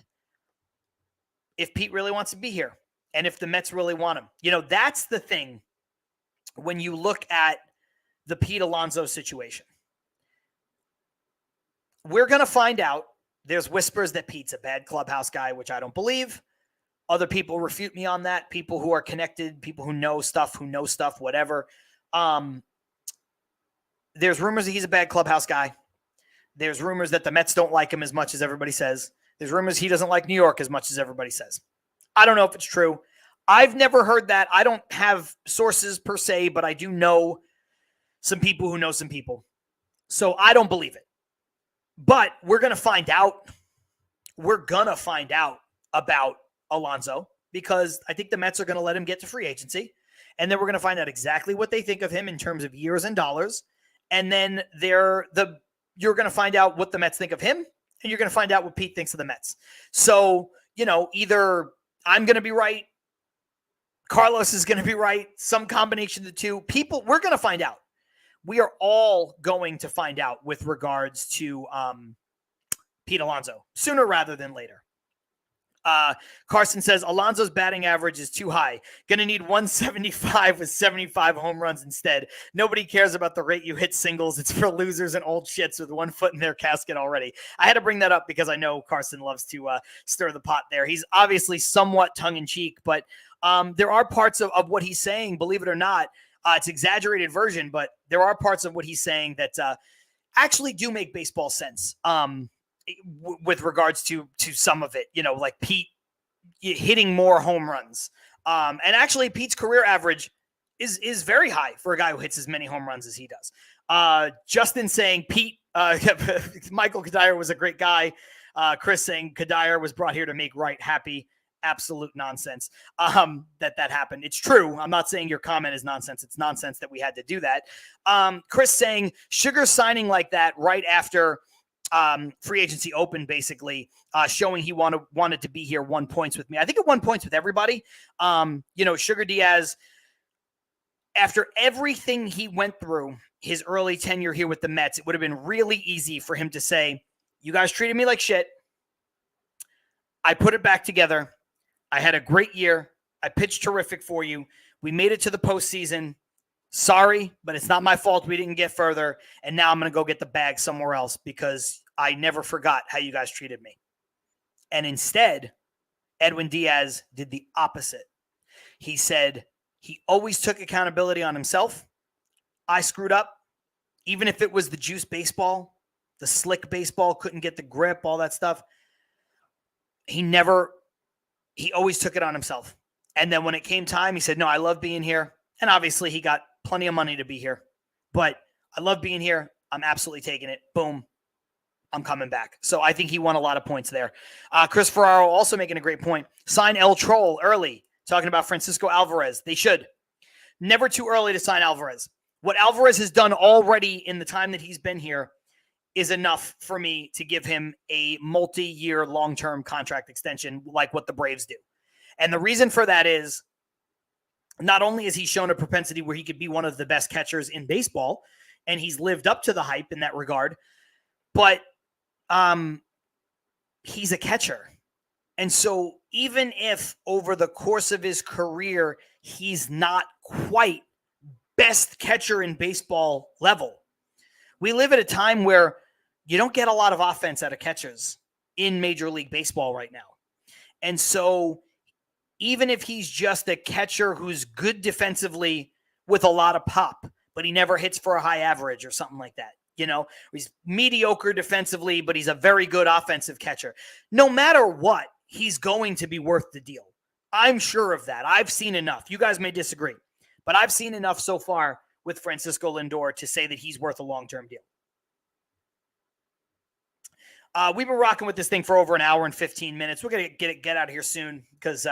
if Pete really wants to be here and if the Mets really want him. That's the thing when you look at the Pete Alonso situation. We're going to find out. There's whispers that Pete's a bad clubhouse guy, which I don't believe. Other people refute me on that. People who are connected, people who know stuff, whatever. There's rumors that he's a bad clubhouse guy. There's rumors that the Mets don't like him as much as everybody says. There's rumors he doesn't like New York as much as everybody says. I don't know if it's true. I've never heard that. I don't have sources per se, but I do know some people who know some people. So I don't believe it. But we're going to find out. We're going to find out about Alonso because I think the Mets are going to let him get to free agency. And then we're going to find out exactly what they think of him in terms of years and dollars. And then you're going to find out what the Mets think of him, and you're going to find out what Pete thinks of the Mets. So, either I'm going to be right, Carlos is going to be right, some combination of the two. We're going to find out. We are all going to find out with regards to Pete Alonso sooner rather than later. Carson says Alonso's batting average is too high. Gonna need 175 with 75 home runs instead. Nobody cares about the rate you hit singles. It's for losers and old shits with 1 foot in their casket already. I had to bring that up because I know Carson loves to stir the pot there. He's obviously somewhat tongue-in-cheek, but there are parts of what he's saying, believe it or not, it's exaggerated version, but there are parts of what he's saying that actually do make baseball sense. With regards to some of it, like Pete hitting more home runs. And actually Pete's career average is very high for a guy who hits as many home runs as he does. Justin saying Pete, Michael Kadire was a great guy. Chris saying Kadire was brought here to make right happy. Absolute nonsense that happened. It's true. I'm not saying your comment is nonsense. It's nonsense that we had to do that. Chris saying Sugar signing like that right after free agency open, basically showing he wanted to be here, 1 point with me. I think it 1 point with everybody. Sugar Diaz After everything he went through his early tenure here with the Mets, it would have been really easy for him to say, you guys treated me like shit. I put it back together. I had a great year. I pitched terrific for you. We made it to the postseason. Sorry, but it's not my fault we didn't get further. And now I'm going to go get the bag somewhere else because I never forgot how you guys treated me. And instead, Edwin Diaz did the opposite. He said he always took accountability on himself. I screwed up. Even if it was the juice baseball, the slick baseball, couldn't get the grip, all that stuff. He always took it on himself. And then when it came time, he said, no, I love being here. And obviously he got plenty of money to be here. But I love being here. I'm absolutely taking it. Boom. I'm coming back. So I think he won a lot of points there. Chris Ferraro also making a great point. Sign El Troll early. Talking about Francisco Alvarez. They should. Never too early to sign Alvarez. What Alvarez has done already in the time that he's been here is enough for me to give him a multi-year long-term contract extension like what the Braves do. And the reason for that is not only has he shown a propensity where he could be one of the best catchers in baseball, and he's lived up to the hype in that regard, but he's a catcher. And so even if over the course of his career, he's not quite best catcher in baseball level, we live at a time where you don't get a lot of offense out of catchers in Major League Baseball right now. And so even if he's just a catcher who's good defensively with a lot of pop, but he never hits for a high average or something like that, he's mediocre defensively, but he's a very good offensive catcher. No matter what, he's going to be worth the deal. I'm sure of that. I've seen enough. You guys may disagree, but I've seen enough so far with Francisco Lindor to say that he's worth a long-term deal. We've been rocking with this thing for over an hour and 15 minutes. We're going to get out of here soon because,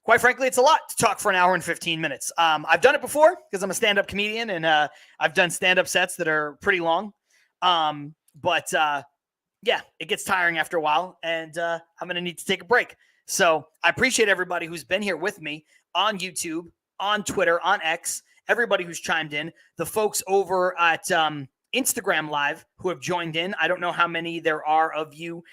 quite frankly, it's a lot to talk for an hour and 15 minutes. I've done it before because I'm a stand-up comedian, and I've done stand-up sets that are pretty long. But it gets tiring after a while, and I'm going to need to take a break. So I appreciate everybody who's been here with me on YouTube, on Twitter, on X, everybody who's chimed in, the folks over at Instagram Live who have joined in. I don't know how many there are of you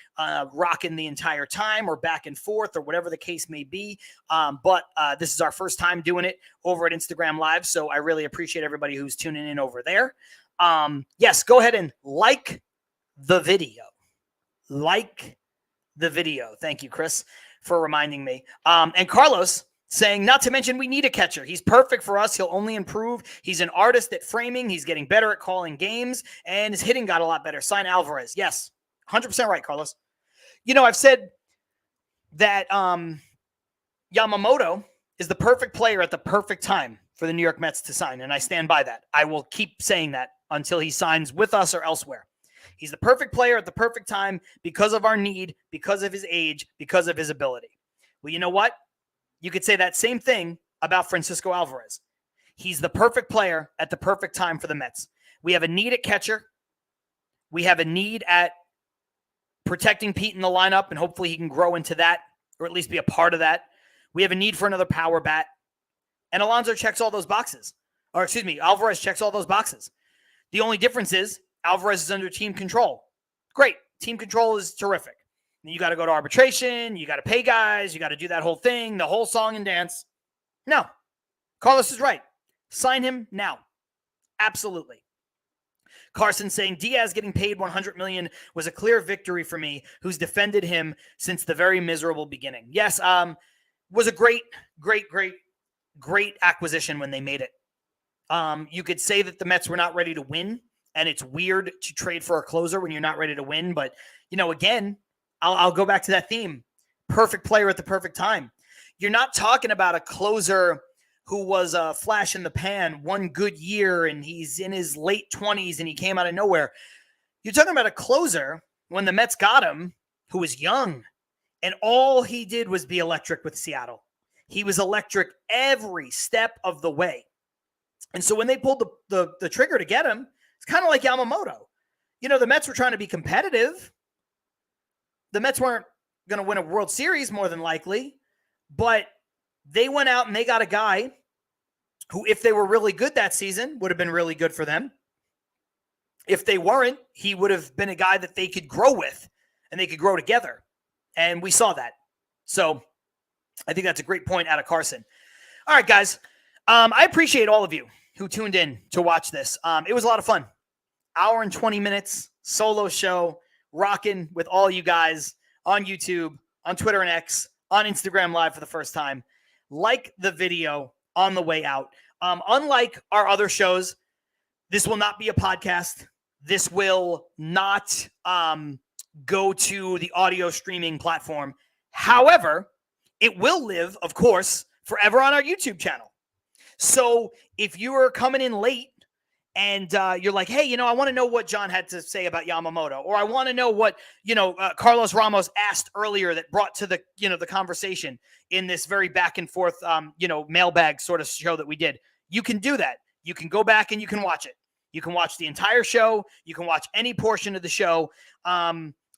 rocking the entire time or back and forth or whatever the case may be. But this is our first time doing it over at Instagram Live. So I really appreciate everybody who's tuning in over there. Yes, go ahead and like the video. Like the video. Thank you, Chris, for reminding me. And Carlos saying, not to mention we need a catcher. He's perfect for us. He'll only improve. He's an artist at framing. He's getting better at calling games, and his hitting got a lot better. Sign Alvarez. Yes, 100% right, Carlos. I've said that Yamamoto is the perfect player at the perfect time for the New York Mets to sign, and I stand by that. I will keep saying that until he signs with us or elsewhere. He's the perfect player at the perfect time because of our need, because of his age, because of his ability. Well, you know what? You could say that same thing about Francisco Alvarez. He's the perfect player at the perfect time for the Mets. We have a need at catcher. We have a need at protecting Pete in the lineup, and hopefully he can grow into that, or at least be a part of that. We have a need for another power bat. And Alonso checks all those boxes. Alvarez checks all those boxes. The only difference is Alvarez is under team control. Great. Team control is terrific. You got to go to arbitration. You got to pay guys. You got to do that whole thing, the whole song and dance. No. Carlos is right. Sign him now. Absolutely. Carson saying Diaz getting paid $100 million was a clear victory for me, who's defended him since the very miserable beginning. Yes, was a great acquisition when they made it. You could say that the Mets were not ready to win, and it's weird to trade for a closer when you're not ready to win. But, again, I'll go back to that theme. Perfect player at the perfect time. You're not talking about a closer who was a flash in the pan, one good year, and he's in his late 20s and he came out of nowhere. You're talking about a closer when the Mets got him who was young, and all he did was be electric with Seattle. He was electric every step of the way. And so when they pulled the trigger to get him, it's kind of like Yamamoto. The Mets were trying to be competitive. The Mets weren't going to win a World Series more than likely, but they went out and they got a guy who, if they were really good that season, would have been really good for them. If they weren't, he would have been a guy that they could grow with and they could grow together. And we saw that. So I think that's a great point out of Carson. All right, guys. I appreciate all of you who tuned in to watch this. It was a lot of fun. Hour and 20 minutes, solo show, rocking with all you guys on YouTube, on Twitter and X, on Instagram Live for the first time. Like the video on the way out. Unlike our other shows, this will not be a podcast. This will not go to the audio streaming platform. However, it will live, of course, forever on our YouTube channel. So if you are coming in late and you're like, hey, I want to know what John had to say about Yamamoto, or I want to know what, Carlos Ramos asked earlier that brought to the, the conversation in this very back and forth, mailbag sort of show that we did. You can do that. You can go back and you can watch it. You can watch the entire show. You can watch any portion of the show.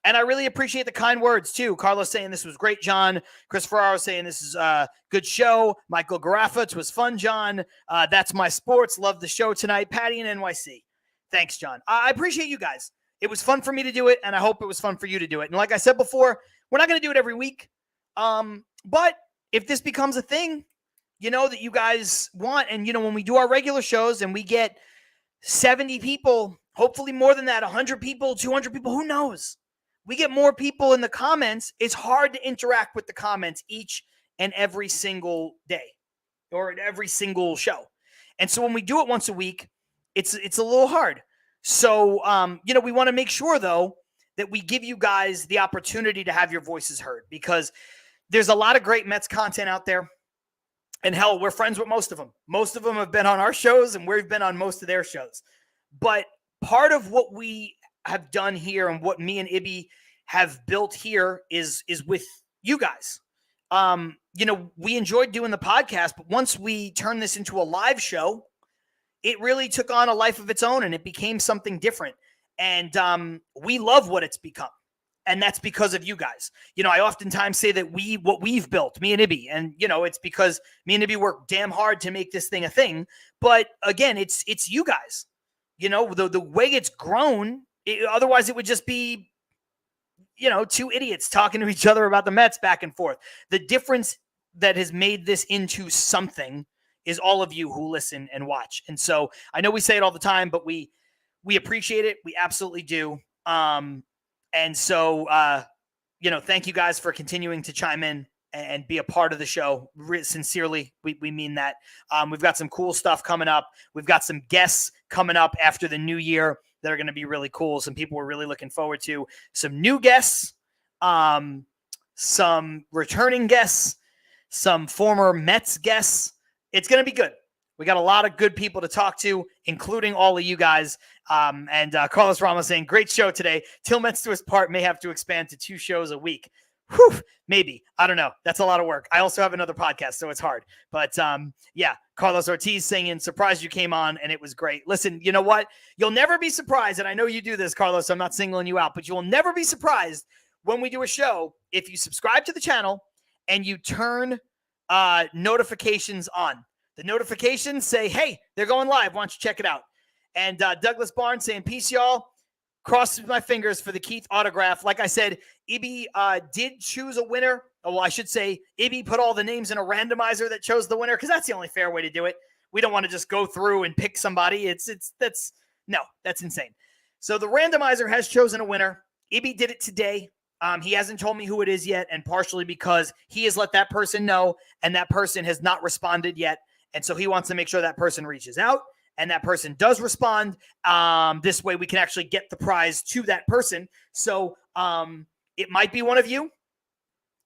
And I really appreciate the kind words, too. Carlos saying this was great, John. Chris Ferraro saying this is a good show. Michael Garaffa, it was fun, John. That's my sports. Love the show tonight. Patty in NYC. Thanks, John. I appreciate you guys. It was fun for me to do it, and I hope it was fun for you to do it. And like I said before, we're not going to do it every week. But if this becomes a thing, that you guys want, and, when we do our regular shows and we get 70 people, hopefully more than that, 100 people, 200 people, who knows? We get more people in the comments. It's hard to interact with the comments each and every single day or every single show. And so when we do it once a week, it's a little hard. So, we want to make sure, though, that we give you guys the opportunity to have your voices heard, because there's a lot of great Mets content out there. And hell, we're friends with most of them. Most of them have been on our shows, and we've been on most of their shows. But part of what we have done here and what me and Ibby have built here is with you guys. We enjoyed doing the podcast, but once we turned this into a live show, it really took on a life of its own and it became something different. And we love what it's become. And that's because of you guys. I oftentimes say that what we've built, me and Ibby, and, it's because me and Ibby work damn hard to make this thing a thing. But again, it's you guys, the way it's grown. Otherwise, it would just be, two idiots talking to each other about the Mets back and forth. The difference that has made this into something is all of you who listen and watch. And so I know we say it all the time, but we appreciate it. We absolutely do. And so, thank you guys for continuing to chime in and be a part of the show. Sincerely, we mean that. We've got some cool stuff coming up. We've got some guests coming up after the new year that are going to be really cool. Some people we're really looking forward to. Some new guests, some returning guests, some former Mets guests. It's going to be good. We got a lot of good people to talk to, including all of you guys. And Carlos Ramos saying, great show today. Till Mets Do Us Part may have to expand to 2 shows a week. Whew, maybe. I don't know. That's a lot of work. I also have another podcast, so it's hard. But yeah, Carlos Ortiz singing, surprised you came on, and it was great. Listen, you know what? You'll never be surprised, and I know you do this, Carlos, so I'm not singling you out, but you will never be surprised when we do a show if you subscribe to the channel and you turn notifications on. The notifications say, hey, they're going live. Why don't you check it out? And Douglas Barnes saying, peace, y'all. Cross my fingers for the Keith autograph. Like I said, Ibby did choose a winner. Well, I should say Ibby put all the names in a randomizer that chose the winner, because that's the only fair way to do it. We don't want to just go through and pick somebody. That's insane. So the randomizer has chosen a winner. Ibby did it today. He hasn't told me who it is yet, and partially because he has let that person know, and that person has not responded yet. And so he wants to make sure that person reaches out and that person does respond. This way we can actually get the prize to that person. So it might be one of you.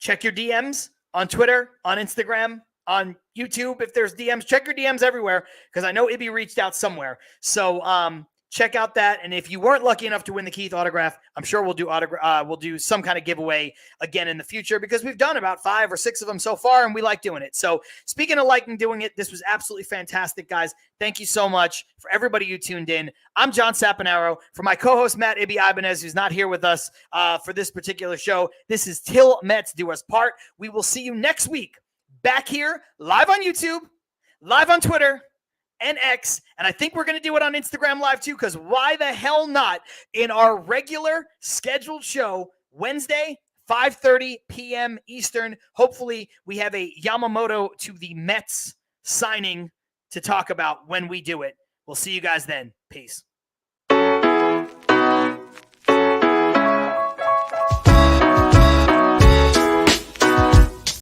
Check your DMs on Twitter, on Instagram, on YouTube. If there's DMs, check your DMs everywhere, because I know Ibby reached out somewhere. So check out that. And if you weren't lucky enough to win the Keith autograph, I'm sure we'll do some kind of giveaway again in the future, because we've done about 5 or 6 of them so far, and we like doing it. So speaking of liking doing it, this was absolutely fantastic, guys. Thank you so much for everybody who tuned in. I'm John Sapanaro. For my co-host, Matt Ibby Ibanez, who's not here with us for this particular show, this is Till Mets Do Us Part. We will see you next week back here live on YouTube, live on Twitter, and X, and I think we're going to do it on Instagram Live too, because why the hell not in our regular scheduled show Wednesday, 5:30 p.m. Eastern. Hopefully we have a Yamamoto to the Mets signing to talk about when we do it. We'll see you guys then. Peace.